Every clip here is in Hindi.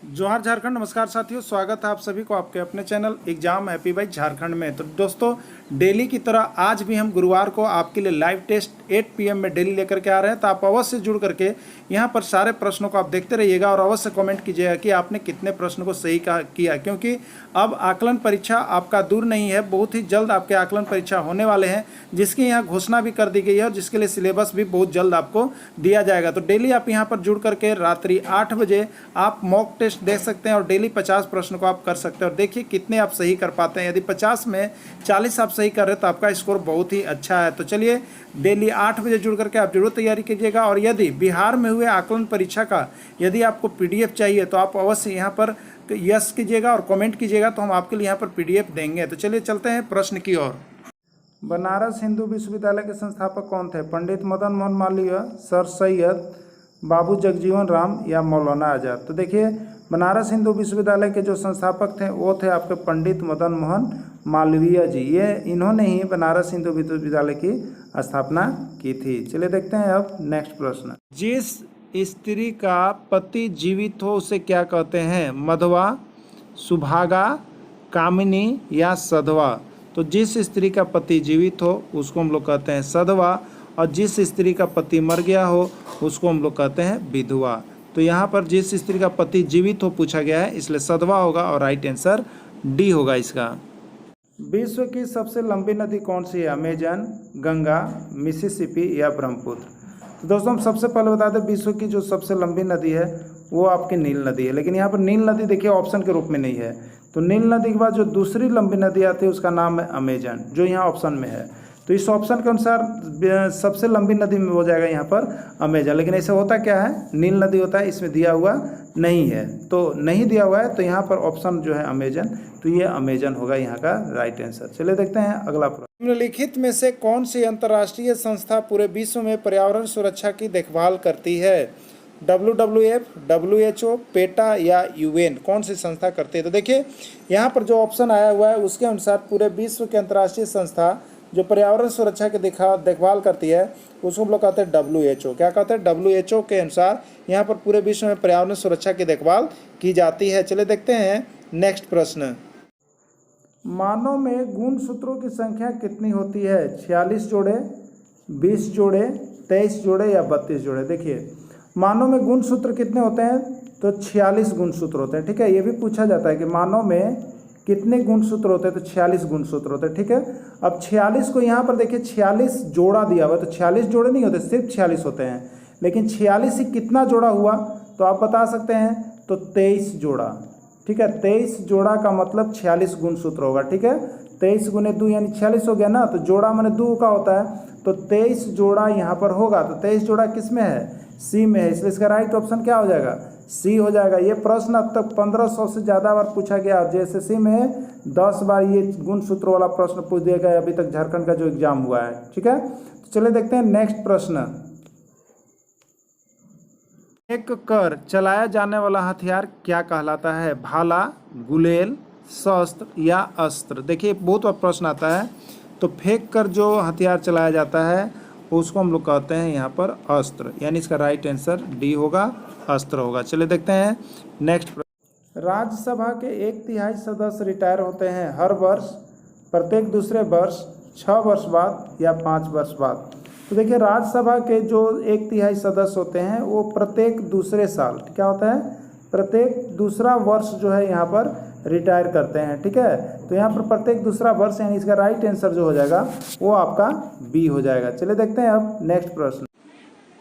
जोहार झारखंड। नमस्कार साथियों, स्वागत है आप सभी को आपके अपने channel exam happy by Jharkhand में। तो दोस्तों, डेली की तरह आज भी हम गुरुवार को आपके लिए लाइव टेस्ट 8 PM में डेली लेकर के आ रहे हैं। तो आप अवश्य जुड़ करके यहाँ पर सारे प्रश्नों को आप देखते रहिएगा और अवश्य कमेंट कीजिएगा कि आपने कितने प्रश्नों को सही किया, क्योंकि अब आकलन परीक्षा आपका दूर नहीं है। बहुत ही जल्द आपके आकलन परीक्षा होने वाले हैं, जिसकी यहाँ घोषणा भी कर दी गई है और जिसके लिए सिलेबस भी बहुत जल्द आपको दिया जाएगा। तो डेली आप यहाँ पर जुड़ करके रात्रि 8 बजे आप मॉक टेस्ट देख सकते हैं और डेली 50 प्रश्न को आप कर सकते हैं और देखिए कितने आप सही कर पाते हैं। यदि 50 में 40 आप सही कर रहे हैं तो आपका स्कोर बहुत ही अच्छा है। तो चलिए, डेली 8 बजे जुड़ करके आप जरूर तैयारी कीजिएगा। और यदि बिहार में हुए आकलन परीक्षा का यदि आपको PDF चाहिए तो आप अवश्य यहाँ पर यस कीजिएगा और कमेंट कीजिएगा, तो हम आपके लिए यहाँ पर PDF देंगे। तो चलिए चलते हैं प्रश्न की ओर। बनारस हिंदू विश्वविद्यालय के संस्थापक कौन थे? पंडित मदन मोहन मालवीय, सर सैयद, बाबू जगजीवन राम या मौलाना आज़ाद? तो देखिए, बनारस हिंदू विश्वविद्यालय के जो संस्थापक थे वो थे आपके पंडित मदन मोहन मालवीय जी। इन्होंने ही बनारस हिंदू विश्वविद्यालय की स्थापना की थी। चलिए देखते हैं अब नेक्स्ट प्रश्न। जिस स्त्री का पति जीवित हो उसे क्या कहते हैं? मधवा, सुभागा, कामिनी या सधवा? तो जिस स्त्री का पति जीवित हो उसको हम लोग कहते हैं सधवा, और जिस स्त्री का पति मर गया हो उसको हम लोग कहते हैं विधवा। तो यहाँ पर जिस स्त्री का पति जीवित हो पूछा गया है, इसलिए सधवा होगा और राइट आंसर डी होगा इसका। विश्व की सबसे लंबी नदी कौन सी है? अमेजन, गंगा, मिसिसिपी या ब्रह्मपुत्र? तो दोस्तों, हम सबसे पहले बता दें, विश्व की जो सबसे लंबी नदी है वो आपकी नील नदी है। लेकिन यहाँ पर नील नदी देखिए ऑप्शन के रूप में नहीं है। तो नील नदी के बाद जो दूसरी लंबी नदी आती है उसका नाम है अमेजन, जो यहाँ ऑप्शन में है। तो इस ऑप्शन के अनुसार सबसे लंबी नदी में हो जाएगा यहाँ पर अमेजन। लेकिन ऐसा होता क्या है, नील नदी होता है, इसमें दिया हुआ नहीं है, तो नहीं दिया हुआ है। तो यहाँ पर ऑप्शन जो है अमेजन, तो ये अमेजन होगा यहाँ का राइट आंसर। चलिए देखते हैं अगला प्रश्न। निम्नलिखित में से कौन सी अंतर्राष्ट्रीय संस्था पूरे विश्व में पर्यावरण सुरक्षा की देखभाल करती है? WWF, WHO, पेटा या UN? कौन सी संस्था करती है? तो देखिए, यहाँ पर जो ऑप्शन आया हुआ है उसके अनुसार पूरे विश्व की अंतर्राष्ट्रीय संस्था जो पर्यावरण सुरक्षा की देखभाल करती है उसको हम लोग कहते हैं WHO। क्या कहते हैं? WHO के अनुसार यहाँ पर पूरे विश्व में पर्यावरण सुरक्षा की देखभाल की जाती है। चलिए देखते हैं नेक्स्ट प्रश्न। मानव में गुणसूत्रों की संख्या कितनी होती है? 46 जोड़े, 20 जोड़े, 23 जोड़े या 32 जोड़े? देखिए, मानव में गुणसूत्र कितने होते हैं? तो 46 गुणसूत्र होते हैं। ठीक है, ये भी पूछा जाता है कि मानव में कितने गुणसूत्र होते हैं? तो 46 गुणसूत्र होते हैं। ठीक है, अब 46 को यहाँ पर देखिए 46 जोड़ा दिया हुआ है, तो 46 जोड़े नहीं होते, सिर्फ 46 होते हैं। लेकिन 46 ही कितना जोड़ा हुआ तो आप बता सकते हैं, तो 23 जोड़ा। ठीक है, 23 जोड़ा का मतलब 46 गुणसूत्र होगा। ठीक है, 23 गुने 2 यानी 46 हो गया ना, तो जोड़ा मैंने 2 का होता है, तो 23 जोड़ा यहाँ पर होगा। तो 23 जोड़ा किस में है? सी में है, इसलिए इसका राइट ऑप्शन क्या हो जाएगा? सी हो जाएगा। ये प्रश्न अब तक 1500 से ज़्यादा बार पूछा गया और JSSC में 10 बार ये गुणसूत्र वाला प्रश्न पूछ दिया गया अभी तक झारखंड का जो एग्जाम हुआ है। ठीक है, तो चलिए देखते हैं नेक्स्ट प्रश्न। एक कर चलाया जाने वाला हथियार क्या कहलाता है? भाला, गुलेल, शस्त्र या अस्त्र? देखिए, बहुत बार प्रश्न आता है। तो फेंक कर जो हथियार चलाया जाता है उसको हम लोग कहते हैं यहाँ पर अस्त्र, यानी इसका राइट आंसर डी होगा, अस्त्र होगा। चलिए देखते हैं नेक्स्ट प्रश्न। राज्यसभा के 1/3 सदस्य रिटायर होते हैं हर वर्ष, प्रत्येक दूसरे वर्ष, 6 वर्ष बाद या 5 वर्ष बाद? तो देखिए, राज्यसभा के जो 1/3 सदस्य होते हैं वो प्रत्येक दूसरे साल, क्या होता है, प्रत्येक दूसरा वर्ष जो है यहाँ पर रिटायर करते हैं। ठीक है, तो यहाँ पर प्रत्येक दूसरा वर्ष, यानी इसका राइट आंसर जो हो जाएगा वो आपका बी हो जाएगा। चलिए देखते हैं अब नेक्स्ट प्रश्न।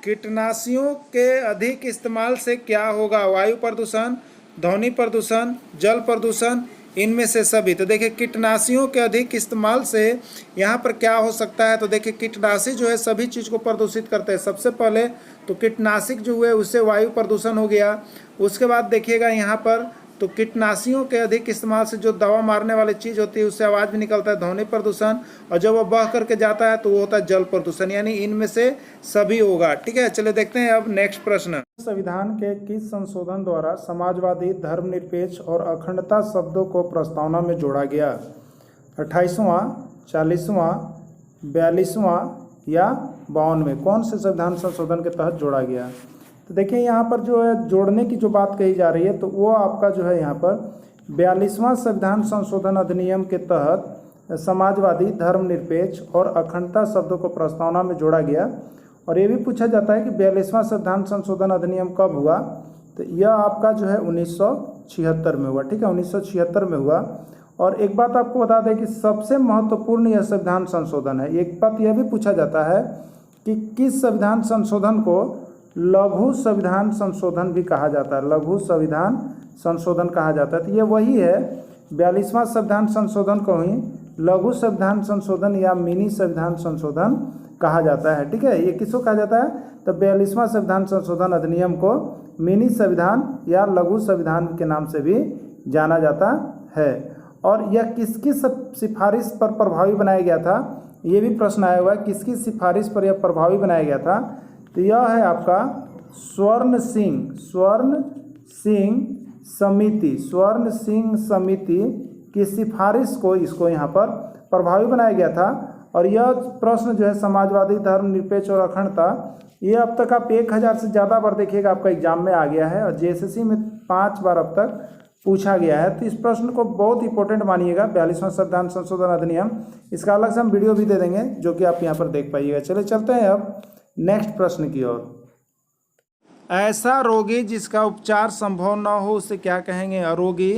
कीटनाशियों के अधिक इस्तेमाल से क्या होगा? वायु प्रदूषण, ध्वनि प्रदूषण, जल प्रदूषण, इनमें से सभी? तो देखिए, कीटनाशियों के अधिक इस्तेमाल से यहाँ पर क्या हो सकता है? तो देखिए, कीटनाशी जो है सभी चीज़ को प्रदूषित करते हैं। सबसे पहले तो कीटनाशक जो हुए उससे वायु प्रदूषण हो गया। उसके बाद देखिएगा यहाँ पर, तो कीटनाशियों के अधिक इस्तेमाल से जो दवा मारने वाली चीज़ होती है उससे आवाज़ भी निकलता है, ध्वनि प्रदूषण, और जब वो बह करके जाता है तो वो होता है जल प्रदूषण, यानी इनमें से सभी होगा। ठीक है, चलिए देखते हैं अब नेक्स्ट प्रश्न। संविधान के किस संशोधन द्वारा समाजवादी, धर्मनिरपेक्ष और अखंडता शब्दों को प्रस्तावना में जोड़ा गया? 28वां, 40वां, 42वां या 52वें? कौन से संविधान संशोधन के तहत जोड़ा गया? तो देखिए यहाँ पर जो है जोड़ने की जो बात कही जा रही है, तो वो आपका जो है यहाँ पर 42वां संविधान संशोधन अधिनियम के तहत समाजवादी, धर्मनिरपेक्ष और अखंडता शब्दों को प्रस्तावना में जोड़ा गया। और ये भी पूछा जाता है कि 42वां संविधान संशोधन अधिनियम कब हुआ, तो यह आपका जो है 1976 में हुआ। ठीक है, 1976 में हुआ। और एक बात आपको बता दें कि सबसे महत्वपूर्ण यह संविधान संशोधन है। एक बात यह भी पूछा जाता है कि किस संविधान संशोधन को लघु संविधान संशोधन भी कहा जाता है, लघु संविधान संशोधन कहा जाता है। तो ये वही है, 42वां संविधान संशोधन को ही लघु संविधान संशोधन या मिनी संविधान संशोधन कहा जाता है। ठीक है, ये किसको कहा जाता है, तो 42वां संविधान संशोधन अधिनियम को मिनी संविधान या लघु संविधान के नाम से भी जाना जाता है। और यह किसकी सिफारिश पर प्रभावी बनाया गया था, ये भी प्रश्न आया हुआ है, किसकी सिफारिश पर यह प्रभावी बनाया गया था, तो यह है आपका स्वर्ण सिंह समिति की सिफारिश को इसको यहाँ पर प्रभावी बनाया गया था। और यह प्रश्न जो है समाजवादी, धर्मनिरपेक्ष और अखंडता, ये अब तक आप 1000 से ज़्यादा बार देखिएगा आपका एग्जाम में आ गया है और जेएसएससी में 5 बार अब तक पूछा गया है। तो इस प्रश्न को बहुत इंपॉर्टेंट मानिएगा, 42वां संविधान संशोधन अधिनियम। इसका अलग से हम वीडियो भी दे देंगे जो कि आप यहाँ पर देख पाइएगा। चलिए चलते हैं अब नेक्स्ट प्रश्न की ओर। ऐसा रोगी जिसका उपचार संभव न हो उसे क्या कहेंगे, अरोगी,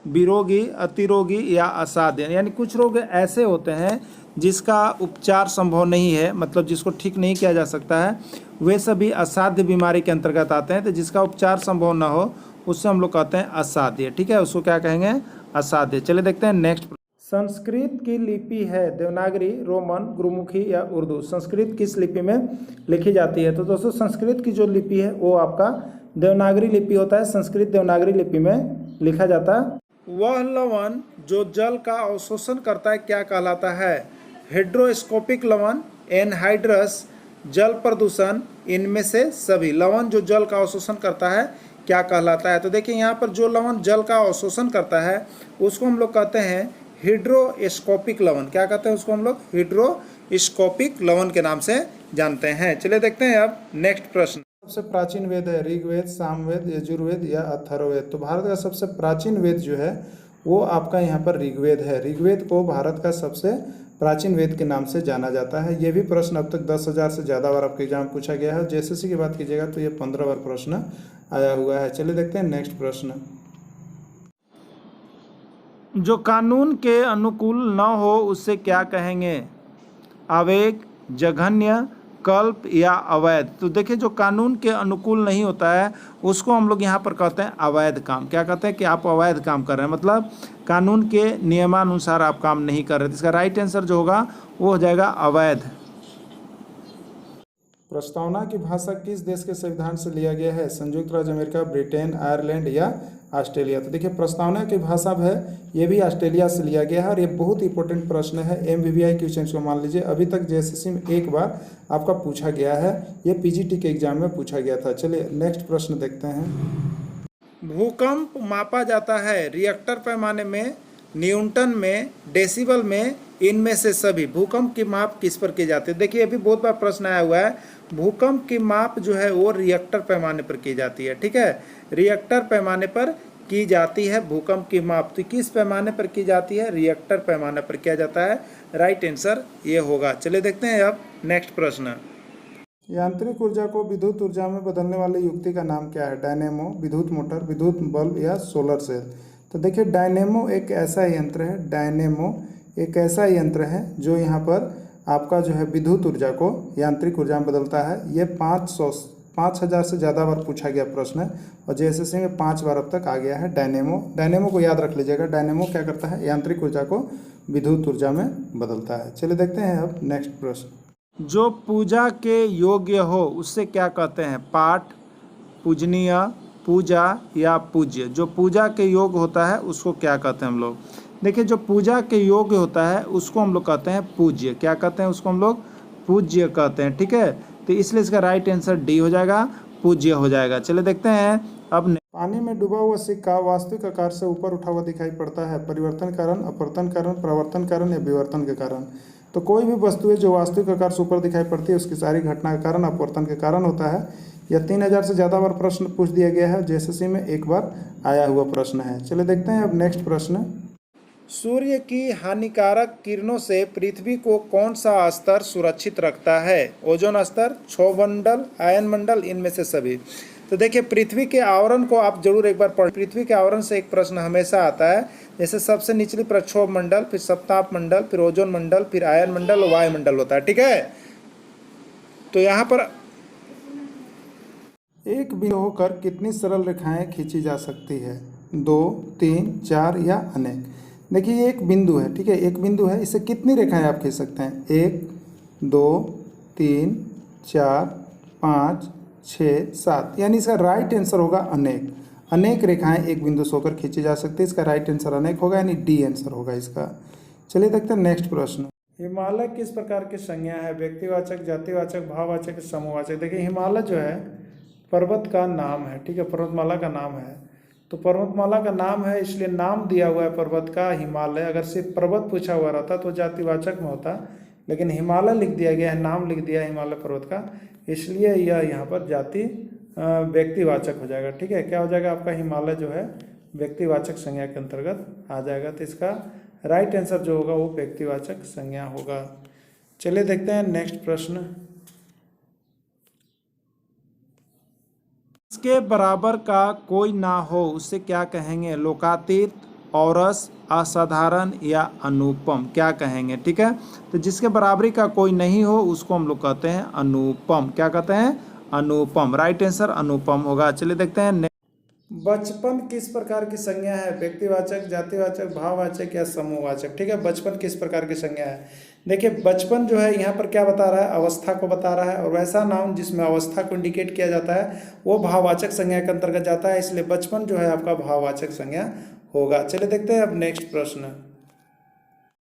विरोगी, अतिरोगी या असाध्य। यानी कुछ रोग ऐसे होते हैं जिसका उपचार संभव नहीं है, मतलब जिसको ठीक नहीं किया जा सकता है, वे सभी असाध्य बीमारी के अंतर्गत आते हैं। तो जिसका उपचार संभव न हो उससे हम लोग कहते हैं असाध्य। ठीक है, उसको क्या कहेंगे, असाध्य। चलिए देखते हैं नेक्स्ट। संस्कृत की लिपि है देवनागरी, रोमन, गुरुमुखी या उर्दू। संस्कृत किस लिपि में लिखी जाती है, तो दोस्तों संस्कृत की जो लिपि है वो आपका देवनागरी लिपि होता है। संस्कृत देवनागरी लिपि में लिखा जाता है। वह लवण जो जल का अवशोषण करता है क्या कहलाता है, हाइड्रोस्कोपिक लवण, एनहाइड्रस, जल प्रदूषण, इनमें से सभी। लवण जो जल का अवशोषण करता है क्या कहलाता है, तो देखिए यहाँ पर जो लवण जल का अवशोषण करता है उसको हम लोग कहते हैं हाइड्रोस्कोपिक लवण। क्या कहते हैं उसको हम लोग, हाइड्रोस्कोपिक लवण के नाम से जानते हैं। चलिए देखते हैं अब नेक्स्ट प्रश्न। सबसे प्राचीन वेद है ऋग्वेद, सामवेद, यजुर्वेद या अथर्ववेद। तो भारत का सबसे प्राचीन वेद जो है वो आपका यहाँ पर ऋग्वेद है। ऋग्वेद को भारत का सबसे प्राचीन वेद के नाम से जाना जाता है। ये भी प्रश्न अब तक 10,000 से ज़्यादा बार आपके एग्जाम पूछा गया है। जेएसएससी की बात कीजिएगा तो ये 15 बार प्रश्न आया हुआ है। चलिए देखते हैं नेक्स्ट प्रश्न। जो कानून के अनुकूल न हो उसे क्या कहेंगे, आवेग, जघन्य, कल्प या अवैध। तो देखिए जो कानून के अनुकूल नहीं होता है उसको हम लोग यहाँ पर कहते हैं अवैध काम। क्या कहते हैं कि आप अवैध काम कर रहे हैं, मतलब कानून के नियमानुसार आप काम नहीं कर रहे। तो इसका राइट आंसर जो होगा वो हो जाएगा अवैध। प्रस्तावना की भाषा किस देश के संविधान से लिया गया है, संयुक्त राज्य अमेरिका, ब्रिटेन, आयरलैंड या ऑस्ट्रेलिया। तो देखिए प्रस्तावना की भाषा है ये भी ऑस्ट्रेलिया से लिया गया है और ये बहुत इंपॉर्टेंट प्रश्न है। MBBI क्वेश्चन को मान लीजिए अभी तक जेएसएससी में एक बार आपका पूछा गया है, ये PGT के एग्जाम में पूछा गया था। चलिए नेक्स्ट प्रश्न देखते हैं। भूकंप मापा जाता है रिएक्टर पैमाने में, न्यूटन में, डेसिबल में, इनमें से सभी। भूकंप की माप किस पर की जाती है, देखिए अभी बहुत बार प्रश्न आया हुआ है। भूकंप की माप जो है वो रिएक्टर पैमाने पर की जाती है। ठीक है, रिएक्टर पैमाने पर की जाती है भूकंप की माप। तो किस पैमाने पर की जाती है, रिएक्टर पैमाने पर किया जाता है। राइट आंसर ये होगा। चलिए देखते हैं अब नेक्स्ट प्रश्न। यांत्रिक ऊर्जा को विद्युत ऊर्जा में बदलने वाली युक्ति का नाम क्या है, डायनेमो, विद्युत मोटर, विद्युत बल्ब या सोलर सेल। तो देखिए डायनेमो एक ऐसा यंत्र है, डायनेमो एक ऐसा यंत्र है जो यहाँ पर आपका जो है विद्युत ऊर्जा को यांत्रिक ऊर्जा में बदलता है। ये 5000 से ज़्यादा बार पूछा गया प्रश्न है और जेएसएससी में 5 बार अब तक आ गया है। डायनेमो को याद रख लीजिएगा। डायनेमो क्या करता है, यांत्रिक ऊर्जा को विद्युत ऊर्जा में बदलता है। चलिए देखते हैं अब नेक्स्ट प्रश्न। जो पूजा के योग्य हो उससे क्या कहते हैं, पाठ, पूजनीय, पूजा या पूज्य। जो पूजा के योग्य होता है उसको क्या कहते हैं हम लोग, देखिए जो पूजा के योग्य होता है उसको हम लोग कहते हैं पूज्य। क्या कहते हैं उसको हम लोग, पूज्य कहते हैं। ठीक है, तो इसलिए इसका राइट आंसर डी हो जाएगा, पूज्य हो जाएगा। चलिए देखते हैं अब। पानी में डूबा हुआ सिक्का वास्तविक आकार से ऊपर उठा हुआ दिखाई पड़ता है, परिवर्तन कारण, अपवर्तन कारण, प्रवर्तन कारण या विवर्तन के कारण। तो कोई भी वस्तु है जो वास्तविक आकार से ऊपर दिखाई पड़ती है उसकी सारी घटना का कारण अपवर्तन के कारण होता है। यह 3000 से ज़्यादा बार प्रश्न पूछ दिया गया है, जेएसएससी में एक बार आया हुआ प्रश्न है। चलिए देखते हैं अब नेक्स्ट प्रश्न। सूर्य की हानिकारक किरणों से पृथ्वी को कौन सा स्तर सुरक्षित रखता है? ओजोन स्तर, क्षोभ मंडल, आयन मंडल, इनमें से सभी। तो देखिए पृथ्वी के आवरण को आप जरूर एक बार पढ़। पृथ्वी के आवरण से एक प्रश्न हमेशा आता है, जैसे सबसे निचली प्रक्षोभ मंडल, फिर सप्ताप मंडल, फिर ओजोन मंडल, फिर आयन मंडल और वायुमंडल होता है। ठीक है, तो यहाँ पर एक बिंदु होकर कितनी सरल रेखाएं खींची जा सकती है? 2, 3, 4 या अनेक। देखिए ये एक बिंदु है, ठीक है, एक बिंदु है, इससे कितनी रेखाएं आप खींच सकते हैं? 1, 2, 3, 4, 5, 6, 7, यानी इसका राइट आंसर होगा अनेक। अनेक रेखाएं एक बिंदु से होकर खींची जा सकती है, इसका राइट आंसर अनेक होगा, यानी डी आंसर होगा इसका। चलिए देखते हैं नेक्स्ट प्रश्न। हिमालय किस प्रकार की संज्ञा है? व्यक्तिवाचक, जातिवाचक, भाववाचक, समूहवाचक। देखिए हिमालय जो है पर्वत का नाम है, ठीक है, पर्वतमाला का नाम है। तो पर्वतमाला का नाम है इसलिए नाम दिया हुआ है पर्वत का हिमालय। अगर सिर्फ पर्वत पूछा हुआ रहता तो जातिवाचक में होता, लेकिन हिमालय लिख दिया गया है, नाम लिख दिया है हिमालय पर्वत का, इसलिए यह यहाँ पर जाति व्यक्तिवाचक हो जाएगा। ठीक है, क्या हो जाएगा आपका? हिमालय जो है व्यक्तिवाचक संज्ञा के अंतर्गत आ जाएगा। तो इसका राइट आंसर जो होगा वो व्यक्तिवाचक संज्ञा होगा। चलिए देखते हैं नेक्स्ट प्रश्न। इसके बराबर का कोई ना हो उसे क्या कहेंगे? लोकातीत, औरस, असाधारण या अनुपम, क्या कहेंगे? ठीक है, तो जिसके बराबरी का कोई नहीं हो उसको हम लोग कहते हैं अनुपम। क्या कहते हैं? अनुपम। राइट आंसर अनुपम होगा। चलिए देखते हैं। बचपन किस प्रकार की संज्ञा है? व्यक्तिवाचक, जातिवाचक, भाववाचक या समूहवाचक। ठीक है, बचपन किस प्रकार की संज्ञा है? देखिए बचपन जो है यहाँ पर क्या बता रहा है? अवस्था को बता रहा है, और वैसा नाउन जिसमें अवस्था को इंडिकेट किया जाता है वो भाववाचक संज्ञा के अंतर्गत जाता है, इसलिए बचपन जो है आपका भाववाचक संज्ञा होगा। चलिए देखते हैं अब नेक्स्ट प्रश्न।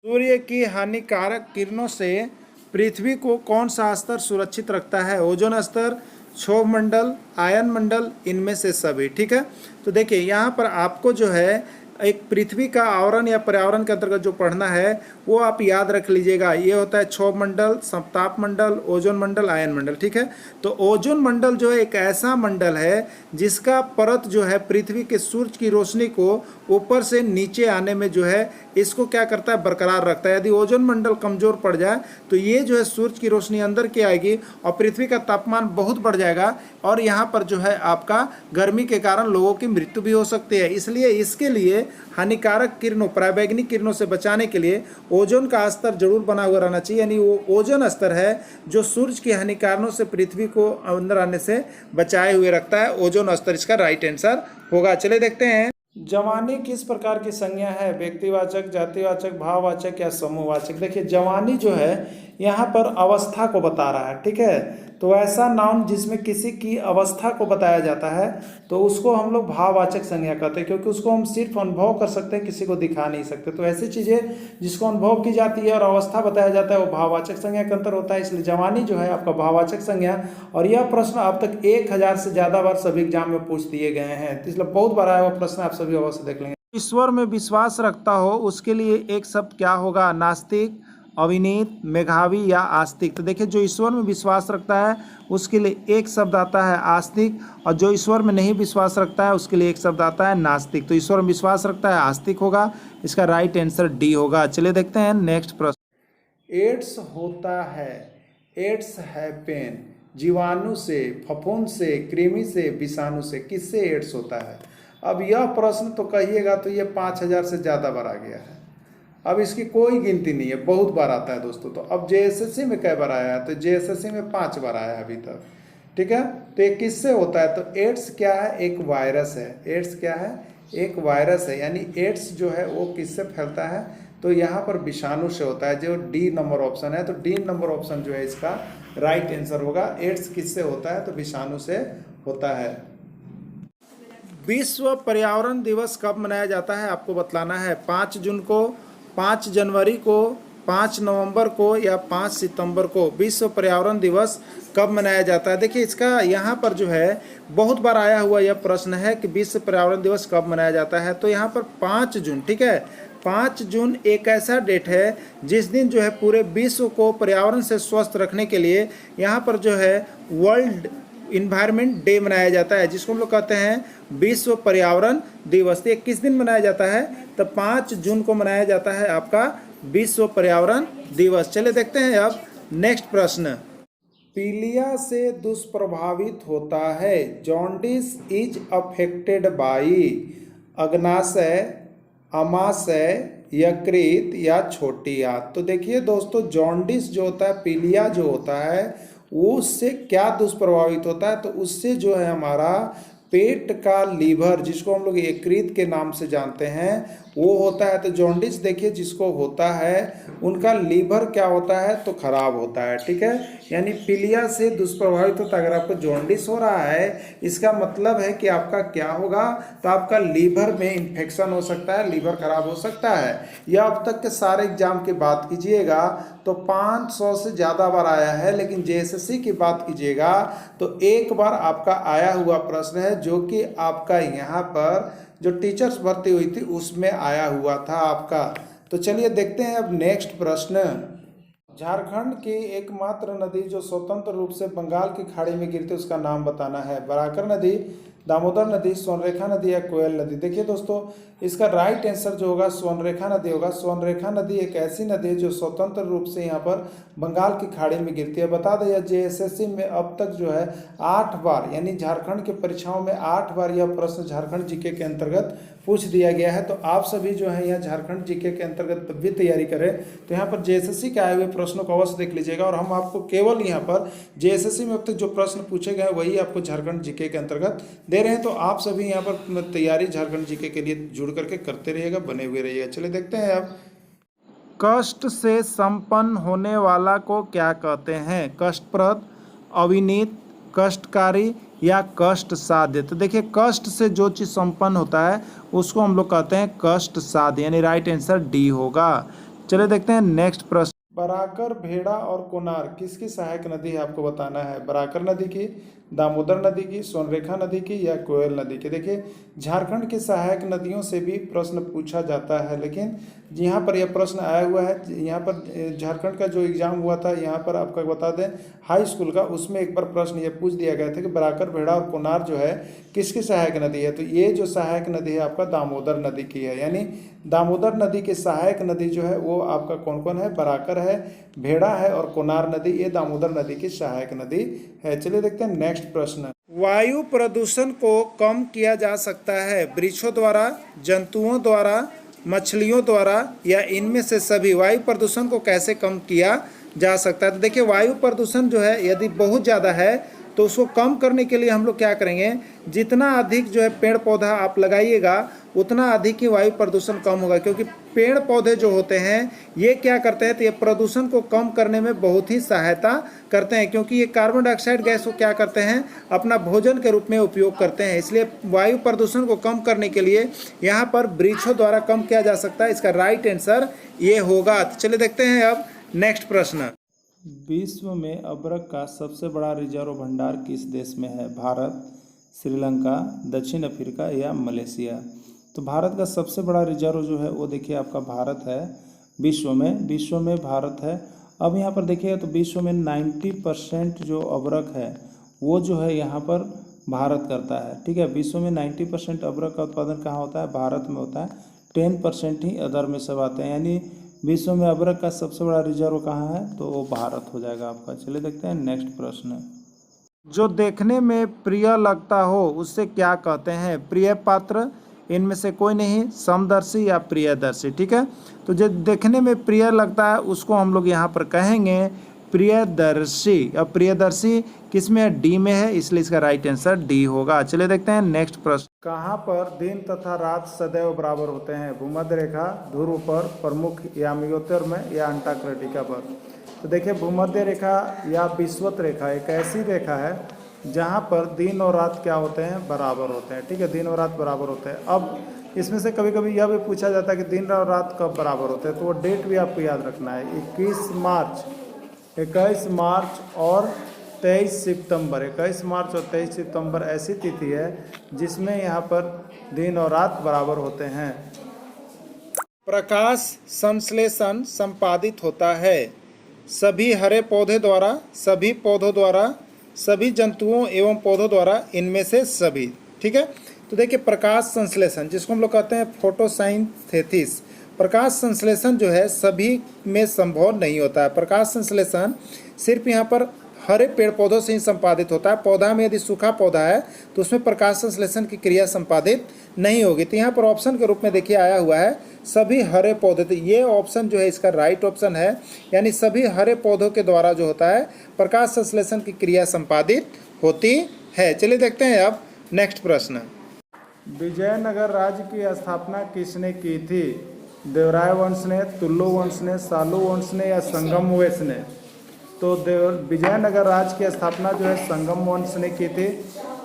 सूर्य की हानिकारक किरणों से पृथ्वी को कौन सा स्तर सुरक्षित रखता है? ओजोन स्तर, क्षोभ मंडल, आयन मंडल, इनमें से सभी। ठीक है, तो देखिए यहाँ पर आपको जो है एक पृथ्वी का आवरण या पर्यावरण के अंतर्गत जो पढ़ना है वो आप याद रख लीजिएगा। ये होता है क्षोभ मंडल, सप्ताप मंडल, ओजोन मंडल, आयन मंडल। ठीक है, तो ओजोन मंडल जो है एक ऐसा मंडल है जिसका परत जो है पृथ्वी के सूरज की रोशनी को ऊपर से नीचे आने में जो है इसको क्या करता है? बरकरार रखता है। यदि ओजोन मंडल कमजोर पड़ जाए तो ये जो है सूरज की रोशनी अंदर की आएगी और पृथ्वी का तापमान बहुत बढ़ जाएगा, और यहाँ पर जो है आपका गर्मी के कारण लोगों की मृत्यु भी हो सकती है। इसलिए इसके लिए हानिकारक किरणों, पराबैंगनी किरणों से बचाने के लिए ओजोन का स्तर जरूर बना हुआ रहना चाहिए, यानी वो ओजोन स्तर है जो सूरज की हानिकारणों से पृथ्वी को अंदर आने से बचाए हुए रखता है। ओजोन स्तर इसका राइट आंसर होगा। चलिए देखते हैं। जवानी किस प्रकार की संज्ञा है? व्यक्तिवाचक, जातिवाचक, भाववाचक या समूहवाचक। देखिए जवानी जो है यहाँ पर अवस्था को बता रहा है। ठीक है, तो ऐसा नाउन जिसमें किसी की अवस्था को बताया जाता है तो उसको हम लोग भाववाचक संज्ञा कहते हैं, क्योंकि उसको हम सिर्फ अनुभव कर सकते हैं, किसी को दिखा नहीं सकते। तो ऐसी चीज़ें जिसको अनुभव की जाती है और अवस्था बताया जाता है वो भाववाचक संज्ञा के अंतर होता है, इसलिए जवानी जो है आपका भाववाचक संज्ञा। और यह प्रश्न अब तक 1000 से ज़्यादा बार सभी एग्जाम में पूछ दिए गए हैं, तो इसलिए बहुत बार आया हुआ प्रश्न आप सभी अवश्य देख लेंगे। ईश्वर में विश्वास रखता हो उसके लिए एक शब्द क्या होगा? नास्तिक, अविनीत, मेधावी या आस्तिक। तो देखिए जो ईश्वर में विश्वास रखता है उसके लिए एक शब्द आता है आस्तिक, और जो ईश्वर में नहीं विश्वास रखता है उसके लिए एक शब्द आता है नास्तिक। तो ईश्वर में विश्वास रखता है आस्तिक होगा, इसका राइट आंसर डी होगा। चलिए देखते हैं नेक्स्ट प्रश्न। एड्स होता है, एड्स है पेन, जीवाणु से, फफूंद से, कृमि से, विषाणु से, किससे एड्स होता है? अब यह प्रश्न तो कहिएगा तो ये 5000 से ज़्यादा बार आ गया है, अब इसकी कोई गिनती नहीं है, बहुत बार आता है दोस्तों। तो अब जेएसएससी में कई बार आया है? तो जेएसएससी में 5 बार आया है अभी तक। ठीक है, तो ये किससे होता है? तो एड्स क्या है? एक वायरस है। एड्स क्या है? एक वायरस है, यानी एड्स जो है वो किससे फैलता है? तो यहाँ पर विषाणु से होता है, जो डी नंबर ऑप्शन है। तो डी नंबर ऑप्शन जो है इसका राइट आंसर होगा। एड्स किससे होता है? तो विषाणु से होता है। विश्व पर्यावरण दिवस कब मनाया जाता है आपको बतलाना है। 5 जून को, 5 जनवरी को, 5 नवंबर को या 5 सितंबर को विश्व पर्यावरण दिवस कब मनाया जाता है? देखिए इसका यहाँ पर जो है बहुत बार आया हुआ यह प्रश्न है कि विश्व पर्यावरण दिवस कब मनाया जाता है। तो यहाँ पर 5 जून, ठीक है, 5 जून एक ऐसा डेट है जिस दिन जो है पूरे विश्व को पर्यावरण से स्वस्थ रखने के लिए यहाँ पर जो है वर्ल्ड इन्वायरमेंट डे मनाया जाता है, जिसको हम लोग कहते हैं विश्व पर्यावरण दिवस। ये किस दिन मनाया जाता है? तो 5 जून को मनाया जाता है आपका विश्व पर्यावरण दिवस। चलिए देखते हैं अब नेक्स्ट प्रश्न। पीलिया से दुष्प्रभावित होता है। जॉन्डिस इज अफेक्टेड बाई अग्नाशय, अमाशय, यकृत या छोटी आंत। तो देखिए दोस्तों, जॉन्डिस जो होता है, पीलिया जो होता है, वो उससे क्या दुष्प्रभावित होता है? तो उससे जो है हमारा पेट का लीवर, जिसको हम लोग यकृत के नाम से जानते हैं, वो होता है। तो जॉन्डिस देखिए जिसको होता है, उनका लीवर क्या होता है? तो खराब होता है। ठीक है, यानी पीलिया से दुष्प्रभावित होता है। अगर आपको जॉन्डिस हो रहा है, इसका मतलब है कि आपका क्या होगा? तो आपका लीवर में इन्फेक्शन हो सकता है, लीवर खराब हो सकता है। यह अब तक के सारे एग्जाम की बात कीजिएगा तो 500 से ज़्यादा बार आया है, लेकिन जेएसएससी की बात कीजिएगा तो एक बार आपका आया हुआ प्रश्न है, जो कि आपका यहाँ पर जो टीचर्स भर्ती हुई थी उसमें आया हुआ था आपका। तो चलिए देखते हैं अब नेक्स्ट प्रश्न। झारखंड की एकमात्र नदी जो स्वतंत्र रूप से बंगाल की खाड़ी में गिरती है, उसका नाम बताना है। बराकर नदी, दामोदर नदी, सोनरेखा नदी या कोयल नदी। देखिए दोस्तों, इसका राइट आंसर जो होगा सोनरेखा नदी होगा। सोनरेखा नदी एक ऐसी नदी है जो स्वतंत्र रूप से यहाँ पर बंगाल की खाड़ी में गिरती है। बता दें, जेएसएससी में अब तक जो है 8 बार, यानी झारखंड के परीक्षाओं में 8 बार यह प्रश्न झारखंड जीके के अंतर्गत पूछ दिया गया है। तो आप सभी जो है यहाँ झारखंड जीके के अंतर्गत भी तैयारी करें। तो यहाँ पर जेएसएससी के आए हुए प्रश्नों को अवश्य देख लीजिएगा, और हम आपको केवल यहाँ पर जेएसएससी में अब तक जो प्रश्न पूछे गए वही आपको झारखंड जीके के अंतर्गत दे रहे हैं। तो आप सभी यहाँ पर तैयारी झारखंड जीके के लिए जुड़ करके करते रहिएगा, बने हुए रहिएगा। चलिए देखते हैं अब। कष्ट से संपन्न होने वाला को क्या कहते हैं? कष्टप्रद, अविनीत, कष्टकारी या कष्ट साध्य। तो देखिए, कष्ट से जो चीज़ संपन्न होता है उसको हम लोग कहते हैं कष्ट साध्य, यानी राइट आंसर डी होगा। चलिए देखते हैं नेक्स्ट प्रश्न। बराकर, भेड़ा और कोनार किसकी सहायक नदी है? आपको बताना है। बराकर नदी की, दामोदर नदी की, सोनरेखा नदी की या कोयल नदी की। देखिए, झारखंड की सहायक नदियों से भी प्रश्न पूछा जाता है, लेकिन यहाँ पर यह प्रश्न आया हुआ है। यहाँ पर झारखंड का जो एग्जाम हुआ था, यहाँ पर आपका बता दें हाई स्कूल का, उसमें एक बार प्रश्न ये पूछ दिया गया था कि बराकर, भेड़ा और कोनार जो है किसकी सहायक नदी है? तो ये जो सहायक नदी है आपका दामोदर नदी की है। यानी दामोदर नदी की सहायक नदी जो है वो आपका कौन कौन है? बराकर है, भेड़ा है और कोनार नदी, ये दामोदर नदी की सहायक नदी है। चलिए देखते हैं नेक्स्ट प्रश्न। वायु प्रदूषण को कम किया जा सकता है वृक्षों द्वारा, जंतुओं द्वारा, मछलियों द्वारा या इनमें से सभी? वायु प्रदूषण को कैसे कम किया जा सकता है? तो देखिए, वायु प्रदूषण जो है यदि बहुत ज़्यादा है तो उसको कम करने के लिए हम लोग क्या करेंगे? जितना अधिक जो है पेड़ पौधा आप लगाइएगा, उतना अधिक ही वायु प्रदूषण कम होगा। क्योंकि पेड़ पौधे जो होते हैं ये क्या करते हैं? तो ये प्रदूषण को कम करने में बहुत ही सहायता करते हैं, क्योंकि ये कार्बन डाइऑक्साइड गैस को क्या करते हैं? अपना भोजन के रूप में उपयोग करते हैं। इसलिए वायु प्रदूषण को कम करने के लिए यहाँ पर वृक्षों द्वारा कम किया जा सकता है। इसका राइट आंसर ये होगा। तो चलिए देखते हैं अब नेक्स्ट प्रश्न। विश्व में अबरक का सबसे बड़ा रिजर्व भंडार किस देश में है? भारत, श्रीलंका, दक्षिण अफ्रीका या मलेशिया। तो भारत का सबसे बड़ा रिजर्व जो है वो देखिए आपका भारत है। विश्व में भारत है। अब यहाँ पर देखिए तो विश्व में 90% जो अबरक है वो जो है यहाँ पर भारत करता है। ठीक है, विश्व में 90% अबरक का उत्पादन कहाँ होता है? भारत में होता है। 10% ही अदर में सब आते हैं, यानी विश्व में अबरक का सबसे बड़ा रिजर्व कहाँ है? तो वो भारत हो जाएगा आपका। चलिए देखते हैं नेक्स्ट प्रश्न। जो देखने में प्रिय लगता हो उससे क्या कहते हैं? प्रिय पात्र, इनमें से कोई नहीं, समदर्शी या प्रियदर्शी। ठीक है, तो जो देखने में प्रिय लगता है उसको हम लोग यहाँ पर कहेंगे प्रियदर्शी। अब प्रियदर्शी किस में है? डी में है, इसलिए इसका राइट आंसर डी होगा। चलिए देखते हैं नेक्स्ट प्रश्न। कहाँ पर दिन तथा रात सदैव बराबर होते हैं? भूमध्य रेखा, ध्रुव पर, प्रमुख यामियोत्तर में या अंटार्कटिका पर। तो देखिए, भूमध्य रेखा या विषुवत रेखा एक ऐसी रेखा है जहाँ पर दिन और रात क्या होते हैं? बराबर होते हैं। ठीक है, दिन और रात बराबर होते हैं। अब इसमें से कभी कभी यह भी पूछा जाता है कि दिन और रात कब बराबर होते हैं, तो वो डेट भी आपको याद रखना है। 21 मार्च और 23 सितंबर। 21 मार्च और 23 सितंबर ऐसी तिथि है जिसमें यहाँ पर दिन और रात बराबर होते हैं। प्रकाश संश्लेषण संपादित होता है सभी हरे पौधे द्वारा, सभी पौधों द्वारा, सभी जंतुओं एवं पौधों द्वारा, इनमें से सभी। ठीक है, तो देखिए प्रकाश संश्लेषण जिसको हम लोग कहते हैं फोटोसिंथेसिस, प्रकाश संश्लेषण जो है सभी में संभव नहीं होता है। प्रकाश संश्लेषण सिर्फ यहाँ पर हरे पेड़ पौधों से ही संपादित होता है। पौधा में यदि सूखा पौधा है तो उसमें प्रकाश संश्लेषण की क्रिया संपादित नहीं होगी। तो यहाँ पर ऑप्शन के रूप में देखिए आया हुआ है सभी हरे पौधे। तो ये ऑप्शन जो है इसका राइट ऑप्शन है, यानी सभी हरे पौधों के द्वारा जो होता है प्रकाश संश्लेषण की क्रिया संपादित होती है। चलिए देखते हैं अब नेक्स्ट प्रश्न। विजयनगर राज्य की स्थापना किसने की थी? देवराय वंश ने, तुल्लु वंश ने, सालू वंश ने या संगम वंश ने? तो विजयनगर राज्य की स्थापना जो है संगम वंश ने की थी,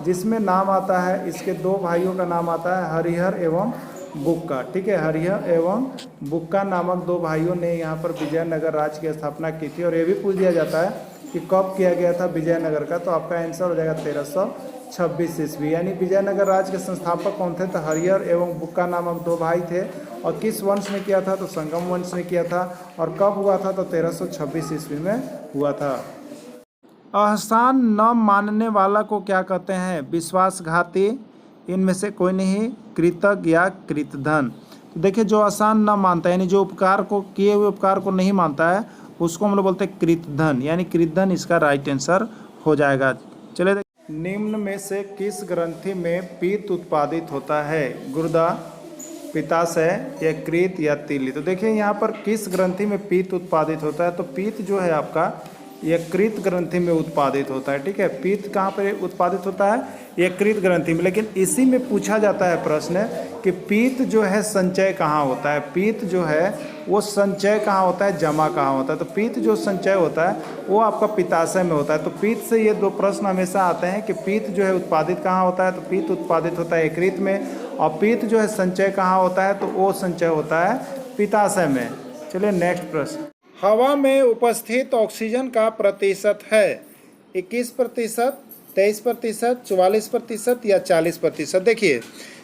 जिसमें नाम आता है इसके दो भाइयों का नाम आता है हरिहर एवं बुक्का। ठीक है, हरिहर एवं बुक्का नामक दो भाइयों ने यहाँ पर विजयनगर राज्य की स्थापना की थी। और ये भी पूछ दिया जाता है कि कब किया गया था विजयनगर का, तो आपका आंसर हो जाएगा 1326 ईस्वी। यानी विजयनगर राज्य के संस्थापक कौन थे? तो हरिहर एवं बुक्का नामक दो भाई थे। और किस वंश ने किया था? तो संगम वंश ने किया था। और कब हुआ था? तो 1326 ईस्वी में हुआ था। आसान न मानने वाला को क्या कहते हैं? विश्वासघाती, इनमें से कोई नहीं, कृतज्ञ या कृतधन। तो देखिए जो आसान न मानता है यानी जो उपकार को किए हुए उपकार को नहीं मानता है उसको हम लोग बोलते हैं कृतधन, यानी कृतधन इसका राइट आंसर हो जाएगा। चलिए निम्न में से किस ग्रंथि में पीत उत्पादित होता है? गुर्दा, पित्ताशय, यकृत या तीली? तो देखिए यहाँ पर किस ग्रंथि में पीत उत्पादित होता है? तो पीत जो है आपका यकृत ग्रंथि में उत्पादित होता है। ठीक है, पीत कहाँ पर उत्पादित होता है? यकृत ग्रंथि में। लेकिन इसी में पूछा जाता है प्रश्न कि पीत जो है संचय कहाँ होता है? पीत जो है वो संचय कहाँ होता है, जमा कहाँ होता है? तो पीत जो संचय होता है वो आपका पित्ताशय में होता है। तो पीत से ये दो प्रश्न हमेशा आते हैं कि पीत जो है उत्पादित कहाँ होता है? तो पीत उत्पादित होता है यकृत में। और पीत जो है संचय कहाँ होता है? तो वो संचय होता है पित्ताशय में। चलिए नेक्स्ट प्रश्न। हवा में उपस्थित ऑक्सीजन का प्रतिशत है 21%, 23%, 44% या 40%? देखिए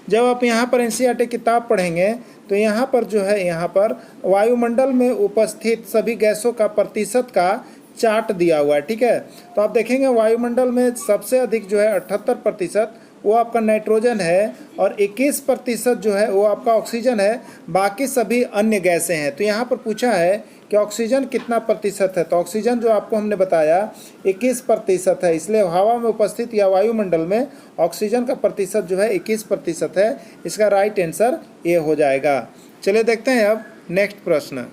जब आप यहाँ पर एनसीईआरटी किताब पढ़ेंगे तो यहाँ पर जो है यहाँ पर वायुमंडल में उपस्थित सभी गैसों का प्रतिशत का चार्ट दिया हुआ है। ठीक है, तो आप देखेंगे वायुमंडल में सबसे अधिक जो है 78% वो आपका नाइट्रोजन है और 21% जो है वो आपका ऑक्सीजन है, बाकी सभी अन्य गैसें हैं। तो यहाँ पर पूछा है कि ऑक्सीजन कितना प्रतिशत है? तो ऑक्सीजन जो आपको हमने बताया 21% है, इसलिए हवा में उपस्थित या वायुमंडल में ऑक्सीजन का प्रतिशत जो है 21% है। इसका राइट आंसर ये हो जाएगा। चलिए देखते हैं अब नेक्स्ट प्रश्न।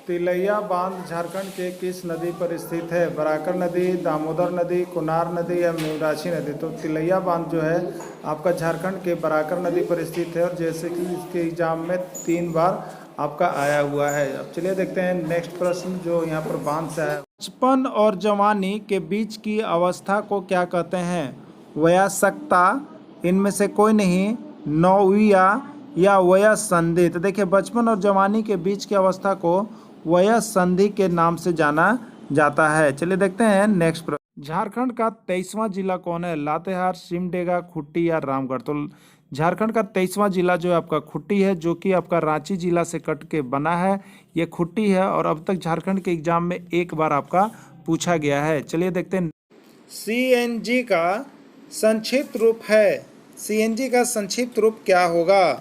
तिलैया बांध झारखंड के किस नदी पर स्थित है? बराकर नदी, दामोदर नदी, कुनार नदी या मेवराछी नदी? तो तिलैया बांध जो है आपका झारखंड के बराकर नदी पर स्थित है और जैसे कि इसके एग्जाम में 3 बार आपका आया हुआ है। अब चलिए देखते हैं नेक्स्ट प्रश्न जो यहाँ पर बांध से है। बचपन और जवानी के बीच की अवस्था को क्या कहते हैं? वयस्कता, इनमें से कोई नहीं, नौविया या वयस्संधि? तो देखिए बचपन और जवानी के बीच की अवस्था को वयस्संधि के नाम से जाना जाता है। चलिए देखते हैं नेक्स्ट प्रश्न। झारखंड का 23वां जिला कौन है? लातेहार, सिमडेगा, खुट्टी या रामगढ़? तो झारखंड का 23वां जिला जो है आपका खुट्टी है, जो कि आपका रांची जिला से कट के बना है। ये खुट्टी है और अब तक झारखंड के एग्जाम में 1 बार आपका पूछा गया है। चलिए देखते हैं। सीएनजी का संक्षिप्त रूप है, सीएनजी का संक्षिप्त रूप क्या होगा?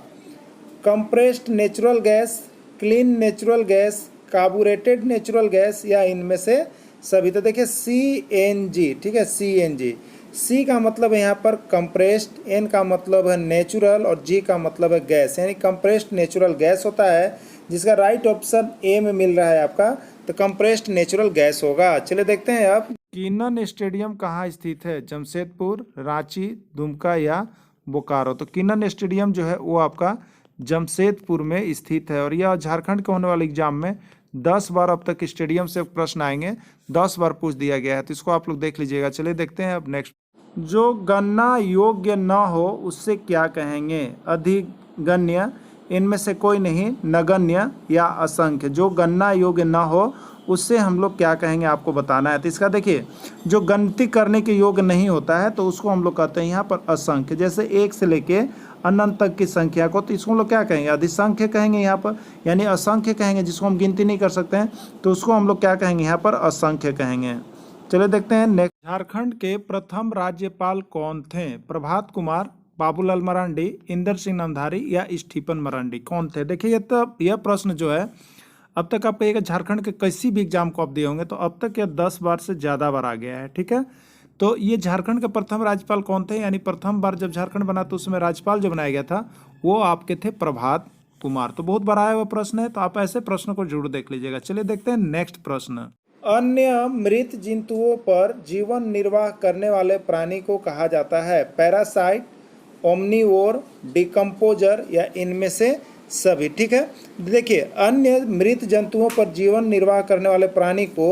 Compressed natural gas, clean natural gas, carbonated natural gas या इनमें से सभी? तो देखिए सीएनजी, ठीक है, सीएनजी। सी का मतलब है यहाँ पर कंप्रेस्ड, एन का मतलब है नेचुरल और जी का मतलब है गैस, यानी कंप्रेस्ड नेचुरल गैस होता है, जिसका राइट ऑप्शन ए में मिल रहा है आपका। तो कंप्रेस्ड नेचुरल गैस होगा। चलिए देखते हैं अब। किन्नन स्टेडियम कहाँ स्थित है? जमशेदपुर, रांची, दुमका या बोकारो? तो किन्नन स्टेडियम जो है वो आपका जमशेदपुर में स्थित है और यह झारखंड के होने वाले एग्जाम में 10 बार अब तक स्टेडियम से प्रश्न आएंगे, 10 बार पूछ दिया गया है, तो इसको आप लोग देख लीजिएगा। चलिए देखते हैं अब नेक्स्ट। जो गणना योग्य न हो उससे क्या कहेंगे? अधिगण्य, इनमें से कोई नहीं, नगण्य या असंख्य? जो गणना योग्य न हो उससे हम लोग क्या कहेंगे आपको बताना है। तो इसका देखिए जो गिनती करने के योग्य नहीं होता है तो उसको हम लोग कहते हैं यहाँ पर असंख्य। जैसे 1 से लेके अनंत तक की संख्या को, तो इसको हम लोग क्या कहेंगे? अधिसंख्य कहेंगे यहाँ पर, यानी असंख्य कहेंगे जिसको हम गिनती नहीं कर सकते हैं, तो उसको हम लोग क्या कहेंगे? यहाँ पर असंख्य कहेंगे। चलिए देखते हैं नेक्स्ट। झारखंड के प्रथम राज्यपाल कौन थे? प्रभात कुमार, बाबूलाल मरांडी, इंदर सिंह नामधारी या स्टीफन मरांडी, कौन थे? देखिए यह प्रश्न जो है अब तक आप कहिएगा झारखंड के किसी भी एग्जाम को आप दिए होंगे तो अब तक यह 10 बार से ज़्यादा बार आ गया है। ठीक है, तो ये झारखंड के प्रथम राज्यपाल कौन थे, यानी प्रथम बार जब झारखंड बना तो उसमें राज्यपाल जो बनाया गया था वो आपके थे प्रभात कुमार। तो बहुत बार आया हुआ प्रश्न है, तो आप ऐसे प्रश्न को जरूर देख लीजिएगा। चलिए देखते हैं नेक्स्ट प्रश्न। अन्य मृत जंतुओं पर जीवन निर्वाह करने वाले प्राणी को कहा जाता है? पैरासाइट, ओमनीवोर, डिकम्पोजर या इनमें से सभी। ठीक है, देखिए अन्य मृत जंतुओं पर जीवन निर्वाह करने वाले प्राणी को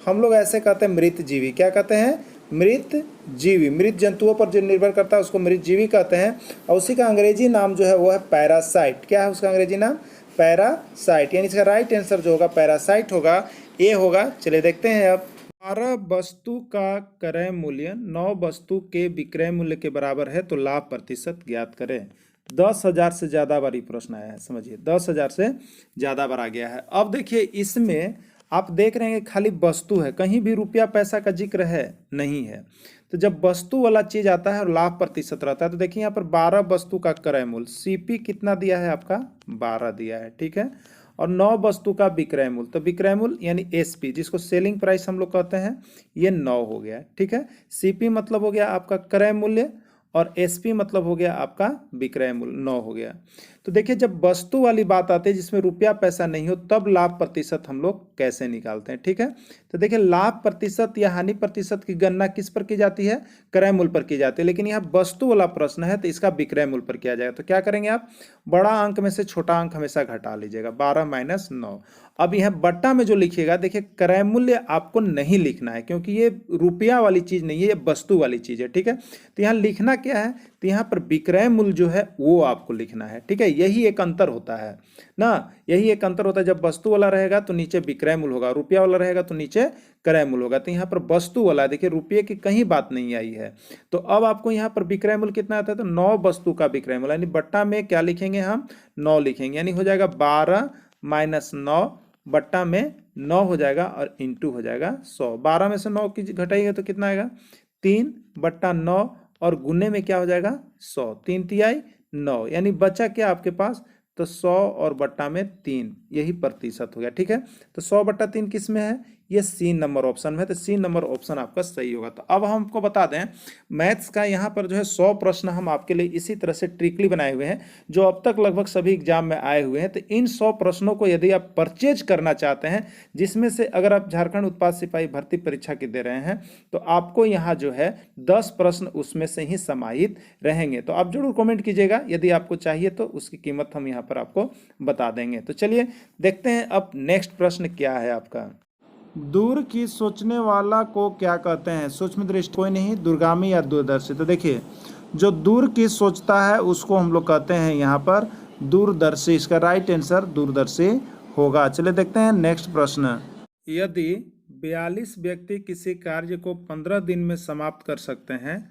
हम लोग ऐसे कहते हैं मृत जीवी। क्या कहते हैं? मृत जीवी। मृत जंतुओं पर जो निर्भर करता है उसको मृत जीवी कहते हैं, और उसी का अंग्रेजी नाम जो है वो है पैरासाइट। क्या है उसका अंग्रेजी नाम? पैरासाइट। यानी इसका राइट आंसर जो होगा पैरासाइट होगा, ये होगा। चलिए देखते हैं अब। 12 वस्तु का क्रय मूल्य 9 वस्तु के विक्रय मूल्य के बराबर है तो लाभ प्रतिशत ज्ञात करें। 10,000 से ज़्यादा बार ये प्रश्न आया है, समझिए 10,000 से ज़्यादा बार आ गया है। अब देखिए इसमें आप देख रहे हैं कि खाली वस्तु है, कहीं भी रुपया पैसा का जिक्र है नहीं है। तो जब वस्तु वाला चीज़ आता है और लाभ प्रतिशत रहता है तो देखिए यहाँ पर 12 वस्तु का क्रय मूल्य, सीपी कितना दिया है आपका? 12 दिया है। ठीक है, और 9 वस्तु का विक्रय मूल्य, तो विक्रय मूल्य यानी एसपी जिसको सेलिंग प्राइस हम लोग कहते हैं, ये 9 हो गया। ठीक है, सीपी मतलब हो गया आपका क्रय मूल्य और एसपी मतलब हो गया आपका विक्रय मूल्य, 9 हो गया। तो देखिए जब वस्तु वाली बात आती है जिसमें रुपया पैसा नहीं हो तब लाभ प्रतिशत हम लोग कैसे निकालते हैं? ठीक है, तो देखिए लाभ प्रतिशत या हानि प्रतिशत की गणना किस पर की जाती है? क्रय मूल्य पर की जाती है, लेकिन यहाँ वस्तु वाला प्रश्न है तो इसका विक्रय मूल्य पर किया जाएगा। तो क्या करेंगे आप? बड़ा अंक में से छोटा अंक हमेशा घटा लीजिएगा, 12 - 9। अब यह बट्टा में जो लिखिएगा, देखिए क्रय मूल्य आपको नहीं लिखना है क्योंकि ये रुपया वाली चीज नहीं है, ये वस्तु वाली चीज है। ठीक है, तो यहाँ लिखना क्या है? तो यहाँ पर विक्रय मूल्य जो है वो आपको लिखना है। ठीक है, यही एक अंतर होता है ना, यही एक अंतर होता है। जब वस्तु वाला रहेगा तो नीचे विक्रय मूल्य होगा, रुपया वाला रहेगा तो नीचे क्रय मूल्य होगा। तो यहाँ पर वस्तु वाला देखिए रुपये की कहीं बात नहीं आई है, तो अब आपको यहाँ पर विक्रय मूल्य कितना आता है? तो 9 वस्तु का विक्रय मूल्य, यानी बट्टा में क्या लिखेंगे हम? 9 लिखेंगे, यानी हो जाएगा 12 - 9, बट्टा में 9 हो जाएगा और इंटू हो जाएगा 100। 12 में से 9 की घटाइएगा तो कितना आएगा? 3/9 और गुने में क्या हो जाएगा? 100। 3 तिहाई 9, यानी बचा क्या आपके पास? तो 100 और बट्टा में 3, यही प्रतिशत हो गया। ठीक है, तो 100/3 किस में है? ये सी नंबर ऑप्शन में है, तो सी नंबर ऑप्शन आपका सही होगा। तो अब हम आपको बता दें मैथ्स का यहाँ पर जो है 100 प्रश्न हम आपके लिए इसी तरह से ट्रिकली बनाए हुए हैं जो अब तक लगभग सभी एग्जाम में आए हुए हैं। तो इन 100 प्रश्नों को यदि आप परचेज करना चाहते हैं, जिसमें से अगर आप झारखंड उत्पाद सिपाही भर्ती परीक्षा की दे रहे हैं तो आपको यहाँ जो है 10 प्रश्न उसमें से ही समाहित रहेंगे। तो आप जरूर कमेंट कीजिएगा, यदि आपको चाहिए तो उसकी कीमत हम यहाँ पर आपको बता देंगे। तो चलिए देखते हैं अब नेक्स्ट प्रश्न क्या है आपका। दूर की सोचने वाला को क्या कहते हैं? सूक्ष्म दृष्टि कोई नहीं, दूरगामी या दूरदर्शी। तो देखिए जो दूर की सोचता है उसको हम लोग कहते हैं यहाँ पर दूरदर्शी। इसका राइट आंसर दूरदर्शी होगा। चलिए देखते हैं नेक्स्ट प्रश्न। यदि 42 व्यक्ति किसी कार्य को 15 दिन में समाप्त कर सकते हैं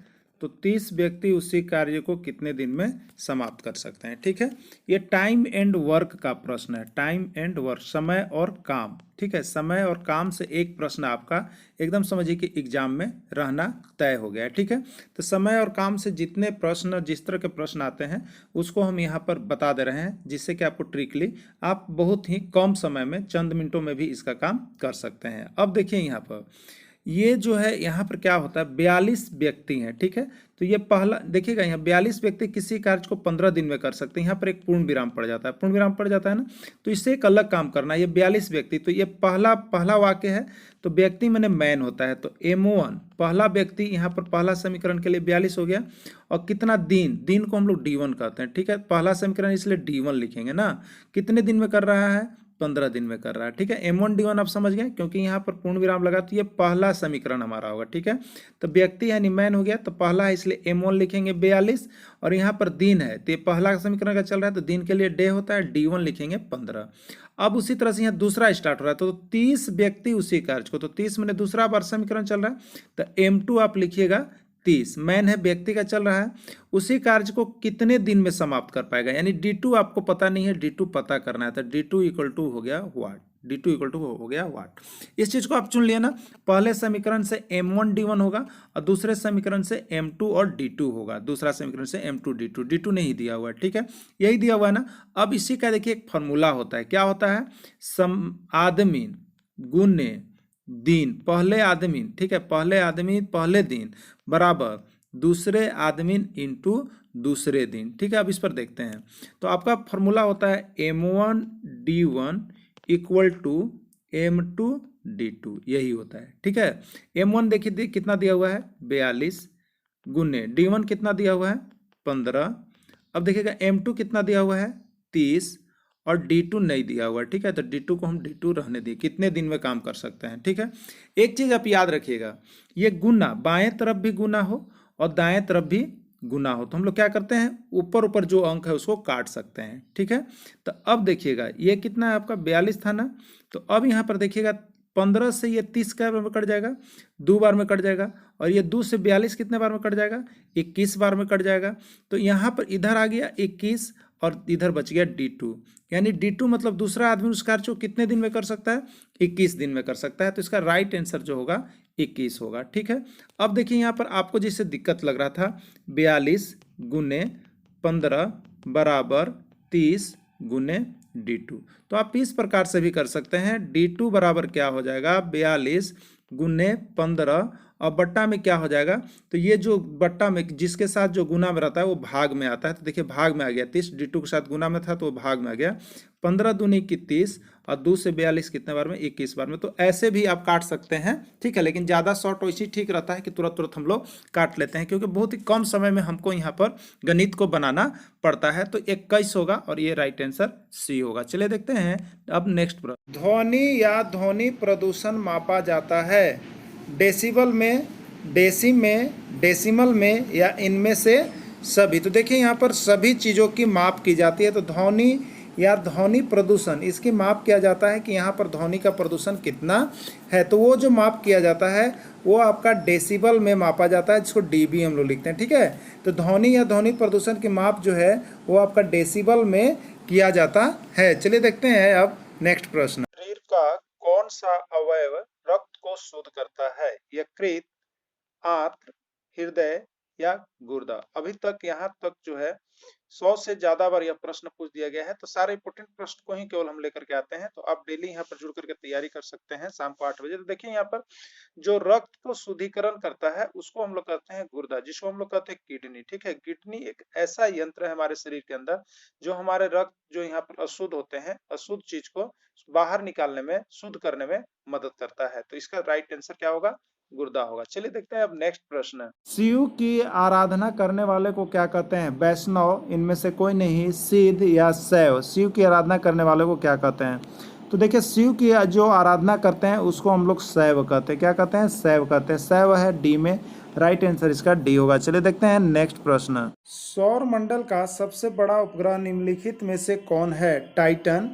तो 30 व्यक्ति उसी कार्य को कितने दिन में समाप्त कर सकते हैं? ठीक है, ये टाइम एंड वर्क का प्रश्न है, टाइम एंड वर्क, समय और काम। ठीक है, समय और काम से एक प्रश्न आपका एकदम समझिए कि एग्जाम में रहना तय हो गया है। ठीक है, तो समय और काम से जितने प्रश्न, जिस तरह के प्रश्न आते हैं उसको हम यहाँ पर बता दे रहे हैं, जिससे कि आपको ट्रिकली आप बहुत ही कम समय में, चंद मिनटों में भी इसका काम कर सकते हैं। अब देखिए यहाँ पर ये जो है यहाँ पर क्या होता है, 42 व्यक्ति हैं। ठीक है, तो ये पहला देखिएगा, यहाँ 42 व्यक्ति किसी कार्य को 15 दिन में कर सकते हैं। यहाँ पर एक पूर्ण विराम पड़ जाता है, पूर्ण विराम पड़ जाता है ना, तो इससे एक अलग काम करना है। ये 42 व्यक्ति, तो ये पहला वाक्य है, तो व्यक्ति मैंने मैन होता है, तो M1 पहला व्यक्ति, यहाँ पर पहला समीकरण के लिए 42 हो गया। और कितना दिन, दिन को हम लोग D1 कहते हैं। ठीक है, पहला समीकरण इसलिए D1 लिखेंगे ना, कितने दिन में कर रहा है? 15 दिन में कर रहा है। ठीक है, M1 D1 आप समझ गए, क्योंकि यहाँ पर पूर्ण विराम लगा तो ये पहला समीकरण हमारा होगा। ठीक है, तो व्यक्ति यानी मैन हो गया, तो पहला है इसलिए M1 लिखेंगे 42, और यहाँ पर दिन है तो ये पहला समीकरण का चल रहा है तो दिन के लिए डे होता है, D1 लिखेंगे 15। अब उसी तरह से यहाँ दूसरा स्टार्ट हो रहा है, तो 30 व्यक्ति उसी कार्य को, तो 30 मैंने दूसरा बार समीकरण चल रहा है, तो M2 आप लिखिएगा 30, मैन है, व्यक्ति का चल रहा है, उसी कार्य को कितने दिन में समाप्त कर पाएगा, यानी D2 आपको पता नहीं है, D2 पता करना है, तो D2 = हो गया व्हाट। D2 इक्वल टू हो गया वाट। इस चीज़ को आप चुन लिए ना, पहले समीकरण से M1 D1 होगा और दूसरे समीकरण से M2 और D2 होगा, दूसरा समीकरण से M2 D2, D2 नहीं दिया हुआ है, ठीक है, यही दिया हुआ है ना। अब इसी का देखिए एक फॉर्मूला होता है, क्या होता है, आदमी गुने दिन, पहले आदमी, ठीक है, पहले आदमी पहले दिन बराबर दूसरे आदमी इंटू दूसरे दिन, ठीक है। अब इस पर देखते हैं, तो आपका फॉर्मूला होता है M1 D1 equal to M2 D2, यही होता है, ठीक है। M1 देखिए कितना दिया हुआ है 42 गुने D1 कितना दिया हुआ है 15। अब देखिएगा M2 कितना दिया हुआ है 30 और D2 नहीं दिया हुआ है, ठीक है, तो D2 को हम D2 रहने दिए, कितने दिन में काम कर सकते हैं, ठीक है। एक चीज़ आप याद रखिएगा, ये गुना बाएं तरफ भी गुना हो और दाएं तरफ भी गुना हो तो हम लोग क्या करते हैं, ऊपर ऊपर जो अंक है उसको काट सकते हैं, ठीक है। तो अब देखिएगा ये कितना है आपका 42 था ना, तो अब यहाँ पर देखिएगा 15 से ये 30 का बार में कट जाएगा, 2 बार में कट जाएगा, और ये 2 से 42 कितने बार में कट जाएगा, 21 बार में कट जाएगा। तो यहाँ पर इधर आ गया 21 और इधर बच गया D2, यानी D2 मतलब दूसरा आदमी उस कार्य को कितने दिन में कर सकता है, 21 दिन में कर सकता है। तो इसका राइट आंसर जो होगा 21 होगा, ठीक है। अब देखिए यहाँ पर आपको जिससे दिक्कत लग रहा था 42 गुने 15 बराबर 30 गुने D2, तो आप इस प्रकार से भी कर सकते हैं। D2 बराबर क्या हो जाएगा 42 गुने 15 और बट्टा में क्या हो जाएगा, तो ये जो बट्टा में जिसके साथ जो गुना में रहता है वो भाग में आता है, तो देखिए भाग में आ गया 30, D2 के साथ गुना में था तो वो भाग में आ गया, 15 दूनी 30 और 2 से 42 कितने बार में 21 बार में। तो ऐसे भी आप काट सकते हैं, ठीक है, लेकिन ज़्यादा शॉर्ट वैसे ठीक रहता है कि तुरंत तुरंत हम लोग काट लेते हैं, क्योंकि बहुत ही कम समय में हमको यहाँ पर गणित को बनाना पड़ता है। तो 21 होगा और ये राइट आंसर सी होगा। चलिए देखते हैं अब नेक्स्ट प्रश्न। ध्वनि या ध्वनि प्रदूषण मापा जाता है डेसिबल में, डेसिम में, डेसिमल में या इनमें से सभी। तो देखिए यहाँ पर सभी चीज़ों की माप की जाती है। तो ध्वनि या ध्वनि प्रदूषण इसकी माप किया जाता है कि यहाँ पर ध्वनि का प्रदूषण कितना है, तो वो जो माप किया जाता है वो आपका डेसिबल में मापा जाता है, जिसको डीबी हम लोग लिखते हैं, ठीक है। तो ध्वनि या ध्वनि प्रदूषण की माप जो है वो आपका डेसिबल में किया जाता है। चलिए देखते हैं अब नेक्स्ट प्रश्न। शरीर का कौन सा अवयव रक्त को शुद्ध करता है, यकृत, आंत्र, हृदय या गुर्दा। अभी तक यहाँ तक जो है 100 से ज्यादा बार यह प्रश्न पूछ दिया गया है, तो सारे इंपोर्टेंट प्रश्न को ही केवल हम लेकर के आते हैं। तो आप डेली यहाँ पर जुड़ करके तैयारी कर सकते हैं शाम को 8 बजे। तो देखिए यहाँ पर जो रक्त को शुद्धिकरण करता है उसको हम लोग कहते हैं गुर्दा, जिसको हम लोग कहते हैं किडनी, ठीक है। किडनी एक ऐसा यंत्र है हमारे शरीर के अंदर जो हमारे रक्त जो यहाँ पर अशुद्ध होते हैं, अशुद्ध चीज को बाहर निकालने में, शुद्ध करने में मदद करता है। तो इसका राइट आंसर क्या होगा, गुर्दा होगा। चलिए देखते हैं अब नेक्स्ट प्रश्न। शिव की आराधना करने वाले को क्या कहते हैं, वैष्णव, इनमें से कोई नहीं, सिद्ध या शैव। शिव की आराधना करने वाले को क्या कहते हैं, तो देखिए शिव की जो आराधना करते हैं उसको हम लोग शैव कहते हैं। क्या कहते हैं, शैव कहते हैं। शैव है डी में, राइट आंसर इसका डी होगा। चलिए देखते हैं नेक्स्ट प्रश्न। सौर मंडल का सबसे बड़ा उपग्रह निम्नलिखित में से कौन है, टाइटन,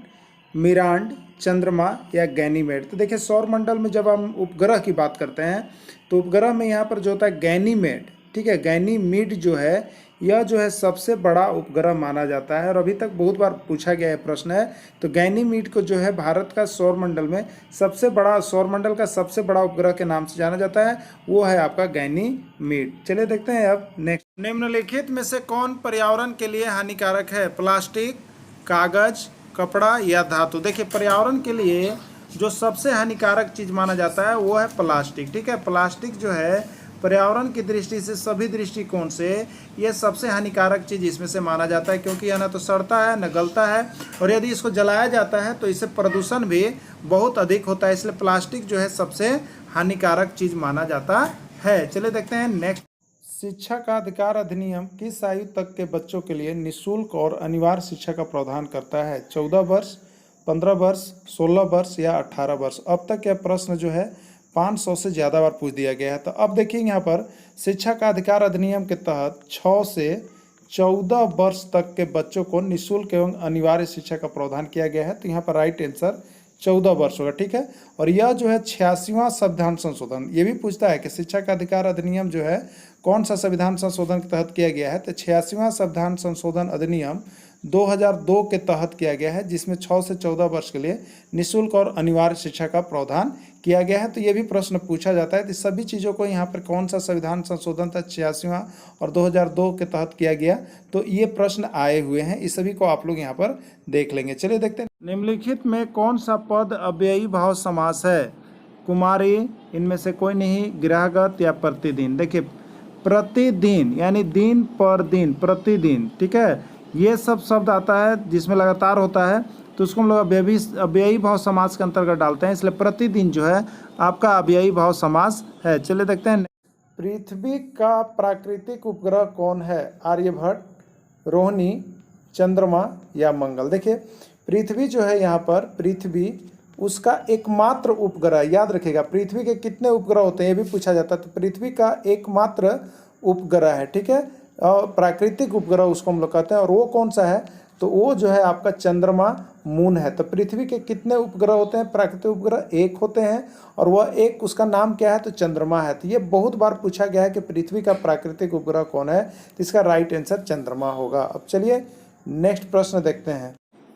मिरांड, चंद्रमा या गैनीमेड। तो देखिए सौर मंडल में जब हम उपग्रह की बात करते हैं तो उपग्रह में यहाँ पर जो होता है गैनीमेड, ठीक है, गैनीमीड जो है यह जो है सबसे बड़ा उपग्रह माना जाता है और अभी तक बहुत बार पूछा गया है प्रश्न है। तो गैनीमीड को जो है भारत का सौर मंडल में सबसे बड़ा, सौर मंडल का सबसे बड़ा उपग्रह के नाम से जाना जाता है, वो है आपका गैनीमीड। चलिए देखते हैं अब नेक्स्ट। निम्नलिखित में से कौन पर्यावरण के लिए हानिकारक है, प्लास्टिक, कागज, कपड़ा या धातु। देखिए पर्यावरण के लिए जो सबसे हानिकारक चीज़ माना जाता है वो है प्लास्टिक, ठीक है। प्लास्टिक जो है पर्यावरण की दृष्टि से, सभी दृष्टिकोण से ये सबसे हानिकारक चीज़ इसमें से माना जाता है, क्योंकि यह ना तो सड़ता है न गलता है, और यदि इसको जलाया जाता है तो इससे प्रदूषण भी बहुत अधिक होता है, इसलिए प्लास्टिक जो है सबसे हानिकारक चीज़ माना जाता है। चलिए देखते हैं नेक्स्ट। शिक्षा का अधिकार अधिनियम किस आयु तक के बच्चों के लिए निःशुल्क और अनिवार्य शिक्षा का प्रावधान करता है, 14 वर्ष, 15 वर्ष, 16 वर्ष या 18 वर्ष। अब तक यह प्रश्न जो है 500 से ज़्यादा बार पूछ दिया गया है। तो अब देखिए यहाँ पर शिक्षा का अधिकार अधिनियम के तहत 6 से 14 वर्ष तक के बच्चों को निःशुल्क एवं अनिवार्य शिक्षा का प्रावधान किया गया है। तो यहाँ पर राइट आंसर 14 वर्ष होगा, ठीक है। और यह जो है 86वां संविधान संशोधन, ये भी पूछता है कि शिक्षा का अधिकार अधिनियम जो है कौन सा संविधान संशोधन के तहत किया गया है, तो 86वां संविधान संशोधन अधिनियम 2002 के तहत किया गया है, जिसमें 6 से 14 वर्ष के लिए निःशुल्क और अनिवार्य शिक्षा का प्रावधान किया गया है। तो ये भी प्रश्न पूछा जाता है। तो सभी चीज़ों को यहाँ पर कौन सा संविधान संशोधन था 86वां और 2002 के तहत किया गया, तो ये प्रश्न आए हुए हैं। इस सभी को आप लोग यहाँ पर देख लेंगे। चलिए देखते हैं, निम्नलिखित में कौन सा पद अव्ययी भाव समास है? कुमारी, इनमें से कोई नहीं, गृहगत या प्रतिदिन। देखिए प्रतिदिन यानी दिन पर दिन, प्रतिदिन, ठीक है, ये सब शब्द आता है जिसमें लगातार होता है, तो उसको हम लोग अव्ययी भाव समास के अंतर्गत डालते हैं। इसलिए प्रतिदिन जो है आपका अव्ययी भाव समास है। चलिए देखते हैं, पृथ्वी का प्राकृतिक उपग्रह कौन है? आर्यभट्ट, रोहिणी, चंद्रमा या मंगल। देखिए पृथ्वी जो है, यहाँ पर पृथ्वी उसका एकमात्र उपग्रह, याद रखिएगा पृथ्वी के कितने उपग्रह होते हैं ये भी पूछा जाता है। तो पृथ्वी का एकमात्र उपग्रह है, ठीक है, और प्राकृतिक उपग्रह उसको हम लोग कहते हैं। और वो कौन सा है? तो वो जो है आपका चंद्रमा, मून है। तो पृथ्वी के कितने उपग्रह होते हैं? प्राकृतिक उपग्रह एक होते हैं, और वह एक, उसका नाम क्या है? तो चंद्रमा है। तो ये बहुत बार पूछा गया है कि पृथ्वी का प्राकृतिक उपग्रह कौन है, तो इसका राइट आंसर चंद्रमा होगा। अब चलिए नेक्स्ट प्रश्न देखते हैं,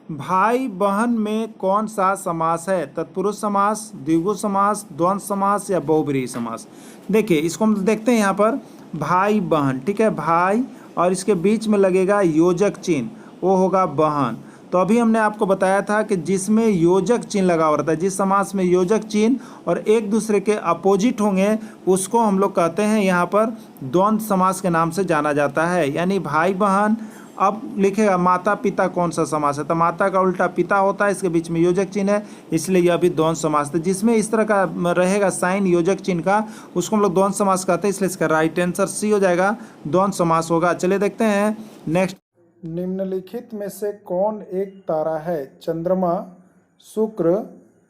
भाई बहन में कौन सा समास है? तत्पुरुष समास, द्विगु समास, द्वंद्व समास या बहुब्रीहि समास। देखिए इसको हम देखते हैं यहाँ पर, भाई बहन, ठीक है, भाई और इसके बीच में लगेगा योजक चिन्ह, वो होगा बहन। तो अभी हमने आपको बताया था कि जिसमें योजक चिन्ह लगा हुआ रहता है, जिस समास में योजक चिन्ह और एक दूसरे के अपोजिट होंगे, उसको हम लोग कहते हैं यहाँ पर द्वंद्व समास के नाम से जाना जाता है। यानी भाई बहन, अब लिखेगा माता पिता कौन सा समास है? तो माता का उल्टा पिता होता है, इसके बीच में योजक चिन्ह है, इसलिए यह भी द्वंद्व समास है। जिसमें इस तरह का रहेगा साइन योजक चिन्ह का, उसको हम लोग द्वंद्व समास कहते हैं, इसलिए इसका राइट आंसर सी हो जाएगा, द्वंद्व समास होगा। चलिए देखते हैं नेक्स्ट, निम्नलिखित में से कौन एक तारा है? चंद्रमा, शुक्र,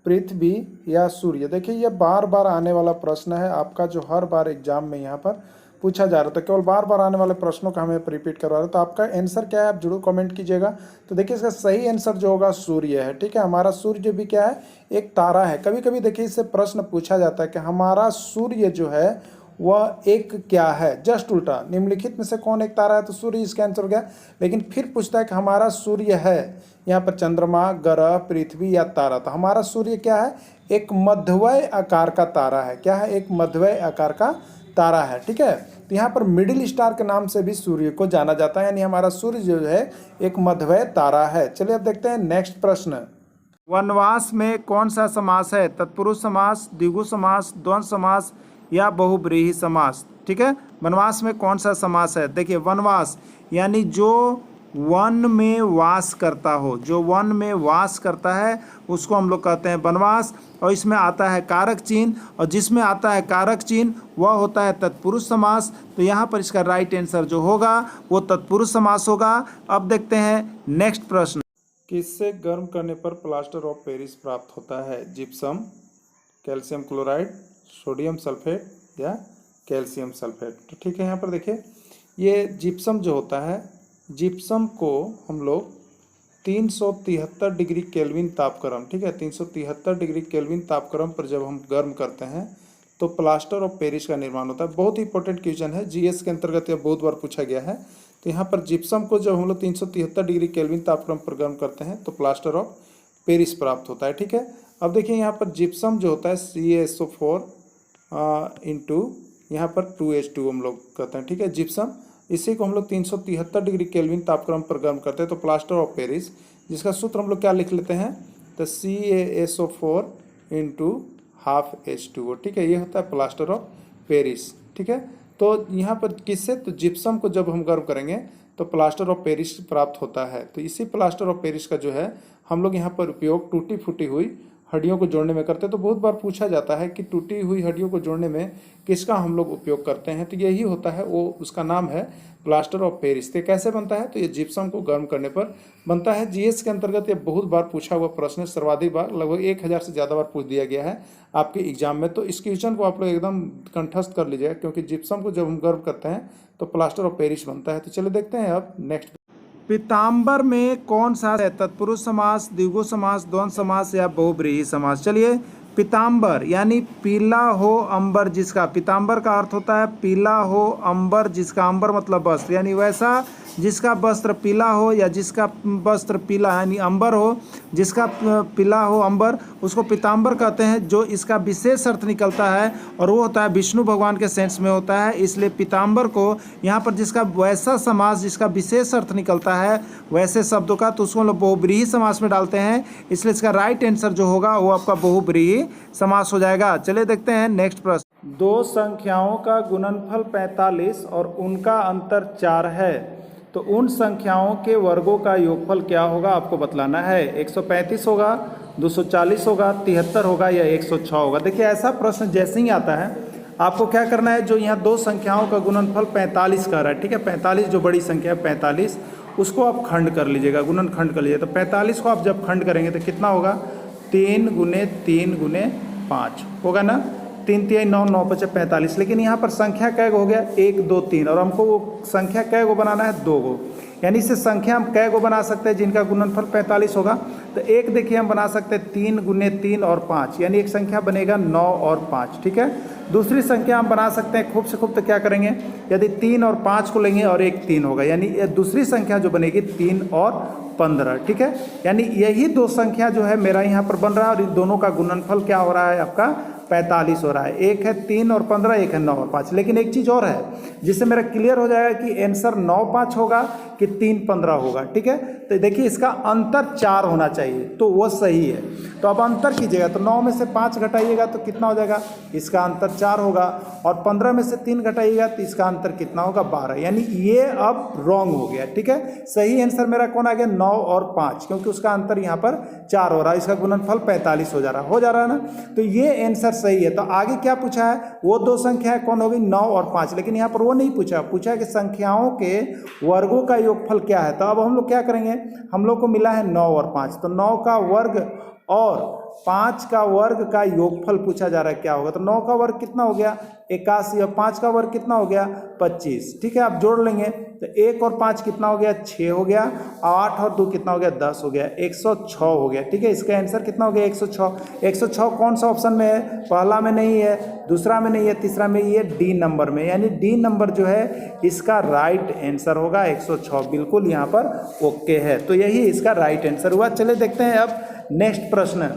पृथ्वी या सूर्य। देखिए ये बार बार आने वाला प्रश्न है आपका, जो हर बार एग्जाम में यहाँ पर पूछा जा रहा था। केवल बार बार आने वाले प्रश्नों का हमें रिपीट करवा रहा है। तो आपका आंसर क्या है, आप जरूर कमेंट कीजिएगा। तो देखिए इसका सही आंसर जो होगा सूर्य है, ठीक है। हमारा सूर्य भी क्या है? एक तारा है। कभी कभी देखिए इससे प्रश्न पूछा जाता है कि हमारा सूर्य जो है वह एक क्या है, जस्ट उल्टा, निम्नलिखित में से कौन एक तारा है? तो सूर्य इसका आंसर हो गया। लेकिन फिर पूछता है कि हमारा सूर्य है यहाँ पर चंद्रमा, ग्रह, पृथ्वी या तारा। तो हमारा सूर्य क्या है? एक मध्यवय आकार का तारा है। क्या है? एक मध्यवय आकार का तारा है, ठीक है। तो यहाँ पर मिडिल स्टार के नाम से भी सूर्य को जाना जाता है, यानी हमारा सूर्य जो है एक मध्यवय तारा है। चलिए अब देखते हैं नेक्स्ट प्रश्न, वनवास में कौन सा समास है? तत्पुरुष समास, द्विगु समास, द्वंद्व समास या बहुब्रीहि समास। ठीक है, वनवास में कौन सा समास है? देखिए वनवास यानी जो वन में वास करता हो, जो वन में वास करता है उसको हम लोग कहते हैं वनवास। और इसमें आता है कारक चिन्ह, और जिसमें आता है कारक चिन्ह वह होता है तत्पुरुष समास। तो यहाँ पर इसका राइट आंसर जो होगा वो तत्पुरुष समास होगा। अब देखते हैं नेक्स्ट प्रश्न, किससे गर्म करने पर प्लास्टर ऑफ पेरिस प्राप्त होता है? Gypsum, calcium chloride, sodium sulphate या कैल्शियम सल्फेट। तो ठीक है, यहाँ पर देखिए ये जिप्सम जो होता है, जिप्सम को हम लोग 373 डिग्री केल्विन तापक्रम, ठीक है, 373 डिग्री केल्विन तापक्रम पर जब हम गर्म करते हैं तो प्लास्टर ऑफ पेरिस का निर्माण होता है। बहुत ही इंपॉर्टेंट क्वेश्चन है, जीएस के अंतर्गत यह बहुत बार पूछा गया है। तो यहाँ पर जिप्सम को जब हम लोग 373 डिग्री केल्विन तापक्रम पर गर्म करते हैं तो प्लास्टर ऑफ पेरिस प्राप्त होता है। ठीक है, अब देखिए यहाँ पर जिप्सम जो होता है CaSO4 इंटू यहाँ पर 2H2 हम लोग कहते हैं। ठीक है, जिप्सम, इसी को हम लोग 373 डिग्री केल्विन तापक्रम पर गर्म करते हैं तो प्लास्टर ऑफ पेरिस, जिसका सूत्र हम लोग क्या लिख लेते हैं? तो CaSO4 इंटू हाफ H2O। ठीक है, ये होता है प्लास्टर ऑफ पेरिस। ठीक है, तो यहाँ पर किससे? तो जिप्सम को जब हम गर्म करेंगे तो प्लास्टर ऑफ पेरिस प्राप्त होता है। तो इसी प्लास्टर ऑफ पेरिस का जो है हम लोग यहाँ पर उपयोग टूटी फूटी हुई हड्डियों को जोड़ने में करते हैं। तो बहुत बार पूछा जाता है कि टूटी हुई हड्डियों को जोड़ने में किसका हम लोग उपयोग करते हैं? तो यही होता है, वो उसका नाम है प्लास्टर ऑफ पेरिस। तो कैसे बनता है? तो ये जिप्सम को गर्म करने पर बनता है। जीएस के अंतर्गत ये बहुत बार पूछा हुआ प्रश्न है, सर्वाधिक बार, लगभग 1000 से ज़्यादा बार पूछ दिया गया है आपके एग्जाम में। तो इस क्वेश्चन को आप लोग एकदम कंठस्थ कर लीजिएगा, क्योंकि जिप्सम को जब हम गर्म करते हैं तो प्लास्टर ऑफ पेरिस बनता है। तो चलिए देखते हैं अब नेक्स्ट, पीताम्बर में कौन सा है? तत्पुरुष समास, द्विगु समास, द्वंद्व समास या बहुब्रीहि समास। चलिए पीताम्बर यानी पीला हो अंबर जिसका, पीताम्बर का अर्थ होता है पीला हो अंबर जिसका, अंबर मतलब वस्त्र, यानी वैसा जिसका वस्त्र पीला हो या जिसका वस्त्र पीला यानी अंबर हो, जिसका पीला हो अंबर, उसको पीताम्बर कहते हैं। जो इसका विशेष अर्थ निकलता है और वो होता है विष्णु भगवान के सेंस में होता है, इसलिए पीताम्बर को यहाँ पर जिसका वैसा समास जिसका विशेष अर्थ निकलता है वैसे शब्दों का, तो उसको हम लोग बहुब्रीहि समास में डालते हैं, इसलिए इसका राइट आंसर जो होगा वो आपका बहुब्रीहि समास हो जाएगा। चलिए देखते हैं नेक्स्ट प्रश्न। दो संख्याओं का गुणनफल 45 और उनका अंतर 4 है, तो उन संख्याओं के वर्गों का योगफल क्या होगा आपको बतलाना है। 135 होगा, 240 होगा, 73 होगा या 106 होगा। देखिए ऐसा प्रश्न जैसे ही आता है आपको क्या करना है, जो यहाँ दो संख्याओं का गुणनफल 45 कह रहा है, ठीक है, 45 जो बड़ी संख्या है 45, उसको आप खंड कर लीजिएगा, गुणन खंड कर लीजिएगा। तो 45 को आप जब खंड करेंगे तो कितना होगा, 3 गुने 3 गुने 5 होगा ना, 3 3 9 9 5 45। लेकिन यहाँ पर संख्या कै गो हो गया, 1 2 3, और हमको वो संख्या कै गो बनाना है, 2 गो, यानी इससे संख्या हम कै गो बना सकते हैं जिनका गुणनफल 45 होगा। तो एक देखिए हम बना सकते हैं 3 गुने 3 और 5, यानी एक संख्या बनेगा 9 और 5, ठीक है। दूसरी संख्या हम बना सकते हैं खूब से खूब, तो क्या करेंगे, यदि 3 और 5 को लेंगे और एक 3 होगा, यानी दूसरी संख्या जो बनेगी 3 और 15, ठीक है। यानी यही दो संख्या जो है मेरा यहाँ पर बन रहा है और इन दोनों का गुणनफल क्या हो रहा है आपका 45 हो रहा है। एक है 3 और 15, एक है 9 और 5। लेकिन एक चीज़ और है जिससे मेरा क्लियर हो जाएगा कि आंसर 9 5 होगा कि 3 15 होगा, ठीक है। तो देखिए इसका अंतर 4 होना चाहिए, तो वो सही है। तो अब अंतर कीजिएगा, तो 9 में से 5 घटाइएगा तो कितना हो जाएगा, इसका अंतर 4 होगा, और 15 में से 3 घटाइएगा तो इसका अंतर कितना होगा, 12, यानी ये अब रॉन्ग हो गया, ठीक है। सही आंसर मेरा कौन आ गया, 9 और 5, क्योंकि उसका अंतर यहाँ पर 4 हो रहा है, इसका गुणनफल 45 हो जा रहा है ना। तो ये आंसर सही है। तो आगे क्या पूछा है, वो दो संख्याएं कौन होगी, 9 और 5, लेकिन यहाँ पर वो नहीं पूछा है कि संख्याओं के वर्गों का योगफल क्या है। तो अब हम लोग क्या करेंगे, हम लोग को मिला है 9 और 5, तो 9 का वर्ग और 5 का वर्ग का योगफल पूछा जा रहा है क्या होगा। तो 9 का वर्ग कितना हो गया, 81, और 5 का वर्ग कितना हो गया, 25, ठीक है। आप जोड़ लेंगे तो 1 और 5 कितना हो गया, 6 हो गया, 8 और 2 कितना हो गया, 10 हो गया, 106 हो गया, ठीक है। इसका आंसर कितना हो गया, 106। 106 कौन सा ऑप्शन में है, पहला में नहीं है, दूसरा में नहीं है, तीसरा में, ये डी नंबर में, यानी डी नंबर जो है इसका राइट आंसर होगा 106, बिल्कुल यहाँ पर ओके है। तो यही इसका राइट आंसर हुआ। चलिए देखते हैं अब नेक्स्ट प्रश्न।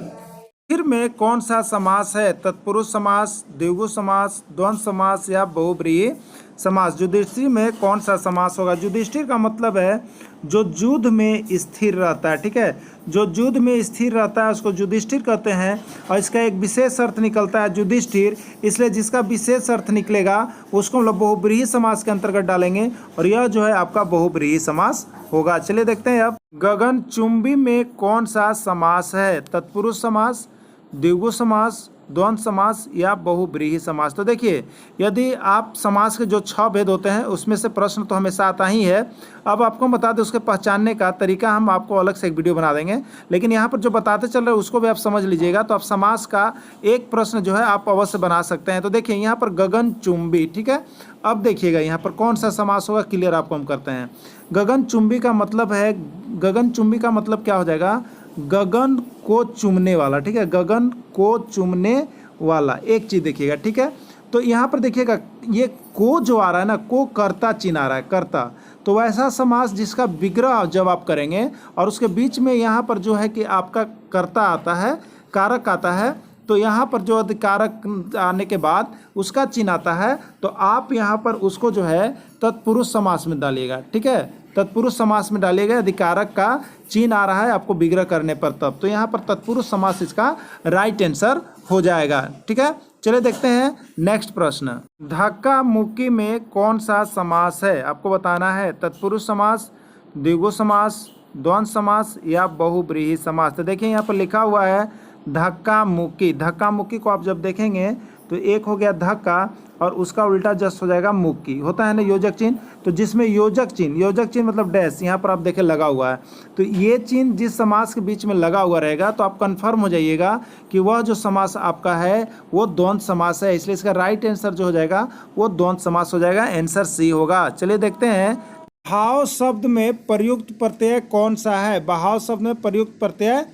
फिर में कौन सा समास है, तत्पुरुष समास, द्विगु समास, द्वंद्व समास या बहुब्रीहि समास। युधिष्ठिर में कौन सा समास होगा। युधिष्ठिर का मतलब है जो युद्ध में स्थिर रहता है, ठीक है, जो युद्ध में स्थिर रहता है उसको युधिष्ठिर कहते हैं, और इसका एक विशेष अर्थ निकलता है युधिष्ठिर, इसलिए जिसका विशेष अर्थ निकलेगा उसको हम लोग बहुब्रीहि समास के अंतर्गत डालेंगे, और यह जो है आपका बहुब्रीहि समास होगा। चलिए देखते हैं अब। गगनचुंबी में कौन सा समास है, तत्पुरुष समास, द्विगु समास, द्वंद्व समास या बहुब्रीहि समास। तो देखिए यदि आप समास के जो 6 भेद होते हैं उसमें से प्रश्न तो हमेशा आता ही है। अब आपको बता दें उसके पहचानने का तरीका हम आपको अलग से एक वीडियो बना देंगे, लेकिन यहाँ पर जो बताते चल रहे हैं उसको भी आप समझ लीजिएगा, तो आप समास का एक प्रश्न जो है आप अवश्य बना सकते हैं। तो देखिए यहाँ पर गगनचुंबी, ठीक है। अब देखिएगा यहाँ पर कौन सा समास होगा, क्लियर आपको हम करते हैं। गगनचुंबी का मतलब है, गगनचुंबी का मतलब क्या हो जाएगा, गगन को चूमने वाला, ठीक है, गगन को चूमने वाला। एक चीज़ देखिएगा, ठीक है। तो यहाँ पर देखिएगा ये को जो आ रहा है ना, को कर्ता चिन्ह आ रहा है, कर्ता, तो वैसा समास जिसका विग्रह जब आप करेंगे और उसके बीच में यहाँ पर जो है कि आपका कर्ता आता है, कारक आता है, तो यहाँ पर जो अधिकारक आने के बाद उसका चिन्ह आता है, तो आप यहाँ पर उसको जो है तत्पुरुष समास में डालिएगा, ठीक है, तत्पुरुष समास में डालिएगा। अधिकारक का चिन्ह आ रहा है आपको विग्रह करने पर तब, तो यहाँ पर तत्पुरुष समास इसका राइट आंसर हो जाएगा, ठीक है। चलिए देखते हैं नेक्स्ट प्रश्न। धक्का मुक्की में कौन सा समास है, आपको बताना है, तत्पुरुष समास, द्विगु समास, द्वंद्व समास या बहुब्रीहि समास। तो देखिए यहाँ पर लिखा हुआ है धक्का मुक्की। धक्का मुक्की को आप जब देखेंगे तो एक हो गया धक्का और उसका उल्टा जस्ट हो जाएगा मुक्की, होता है ना योजक चिन्ह, तो जिसमें योजक चिन्ह मतलब डैश यहाँ पर आप देखें लगा हुआ है, तो ये चिन्ह जिस समास के बीच में लगा हुआ रहेगा तो आप कंफर्म हो जाइएगा कि वह जो समास आपका है वो द्वंद्व समास है, इसलिए इसका राइट आंसर जो हो जाएगा वो द्वंद्व समास हो जाएगा, आंसर सी होगा। चलिए देखते हैं बहाव शब्द में प्रयुक्त प्रत्यय कौन सा है, बहाव शब्द में प्रयुक्त प्रत्यय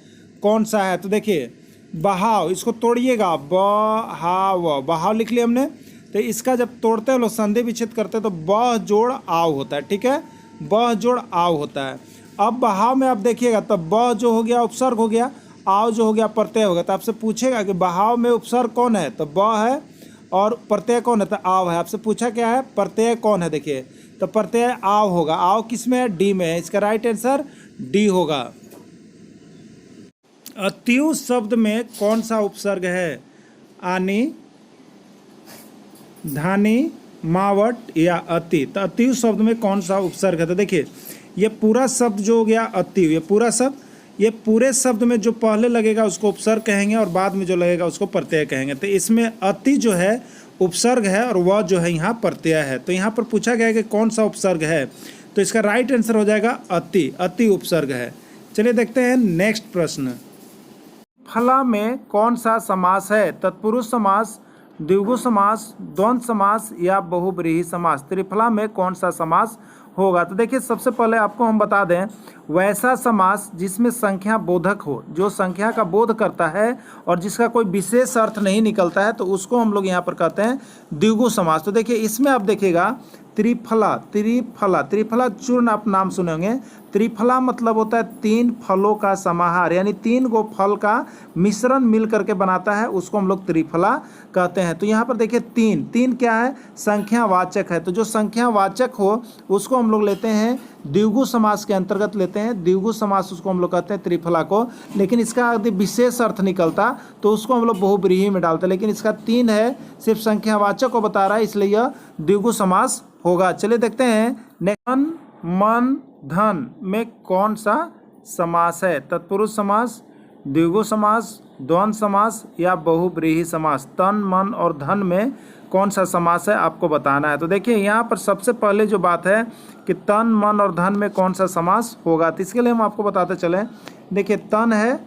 कौन सा है। तो देखिए बहाव, इसको तोड़िएगा, बहाव, बहाव लिख लिया हमने। तो इसका जब तोड़ते हैं लोग संधि विच्छेद करते हैं तो ब जोड़ आव होता है, ठीक है, ब जोड़ आव होता है। अब बहाव में आप देखिएगा तो ब जो हो गया उपसर्ग हो गया, आव जो हो गया प्रत्यय हो गया। तो आपसे पूछेगा कि बहाव में उपसर्ग कौन है, तो ब है, और प्रत्यय कौन है, तो आव है। आपसे पूछा क्या है, प्रत्यय कौन है, देखिए तो प्रत्यय आव होगा। आव किस में है, डी में है। इसका राइट आंसर डी होगा। अतिव शब्द में कौन सा उपसर्ग है, आनी, धानी, मावट या अति। तो अतिव शब्द में कौन सा उपसर्ग है, तो देखिए ये पूरा शब्द जो हो गया अतिव, ये पूरा शब्द, ये पूरे शब्द में जो पहले लगेगा उसको उपसर्ग कहेंगे और बाद में जो लगेगा उसको प्रत्यय कहेंगे। तो इसमें अति जो है उपसर्ग है और वह जो है यहाँ प्रत्यय है। तो यहाँ पर पूछा गया है कि कौन सा उपसर्ग है, तो इसका राइट आंसर हो जाएगा अति, अति उपसर्ग है। चलिए देखते हैं नेक्स्ट प्रश्न। फला में कौन सा समास है, तत्पुरुष समास, द्विगु समास, द्वंद्व समास या बहुब्रीहि समास। त्रिफला में कौन सा समास होगा, तो देखिए सबसे पहले आपको हम बता दें, वैसा समास जिसमें संख्या बोधक हो, जो संख्या का बोध करता है और जिसका कोई विशेष अर्थ नहीं निकलता है, तो उसको हम लोग यहाँ पर कहते हैं द्विगु समास। तो देखिए इसमें आप देखिएगा त्रिफला, त्रिफला, त्रिफला चूर्ण आप नाम सुने होंगे। त्रिफला मतलब होता है तीन फलों का समाहार, यानी तीन गो फल का मिश्रण मिल करके बनाता है, उसको हम लोग त्रिफला कहते हैं। तो यहाँ पर देखिए तीन, तीन क्या है, संख्यावाचक है। तो जो संख्यावाचक हो उसको हम लोग लेते हैं द्विगु समास के अंतर्गत लेते हैं, द्विगु समास उसको हम लोग कहते हैं त्रिफला को। लेकिन इसका यदि विशेष अर्थ निकलता तो उसको हम लोग बहुब्रीहि में डालते हैं, लेकिन इसका तीन है, सिर्फ संख्यावाचक को बता रहा है, इसलिए यह द्विगु समास होगा। चलिए देखते हैं तन, मन, धन में कौन सा समास है, तत्पुरुष समास, द्विगु समास, द्वंद्व समास या बहुब्रीहि समास। तन, मन और धन में कौन सा समास है आपको बताना है। तो देखिए यहाँ पर सबसे पहले जो बात है कि तन, मन और धन में कौन सा समास होगा, तो इसके लिए हम आपको बताते चलें। देखिए तन है,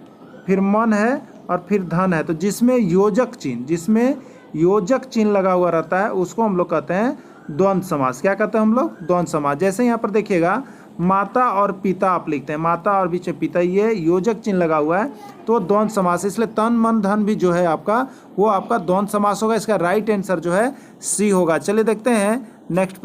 फिर मन है और फिर धन है। तो जिसमें योजक चिन्ह, जिसमें योजक चिन्ह लगा हुआ रहता है उसको हम लोग कहते हैं द्वंद्व समास। क्या कहते हैं हम लोग, द्वंद्व समास। जैसे यहाँ पर देखिएगा माता और पिता आप लिखते हैं, माता और बीच में पिता, ये योजक चिन्ह लगा हुआ है तो द्वंद्व समास। इसलिए तन, मन, धन भी जो है आपका वो आपका द्वंद्व समास होगा। इसका राइट आंसर जो है सी होगा। चलिए देखते हैं नेक्स्ट।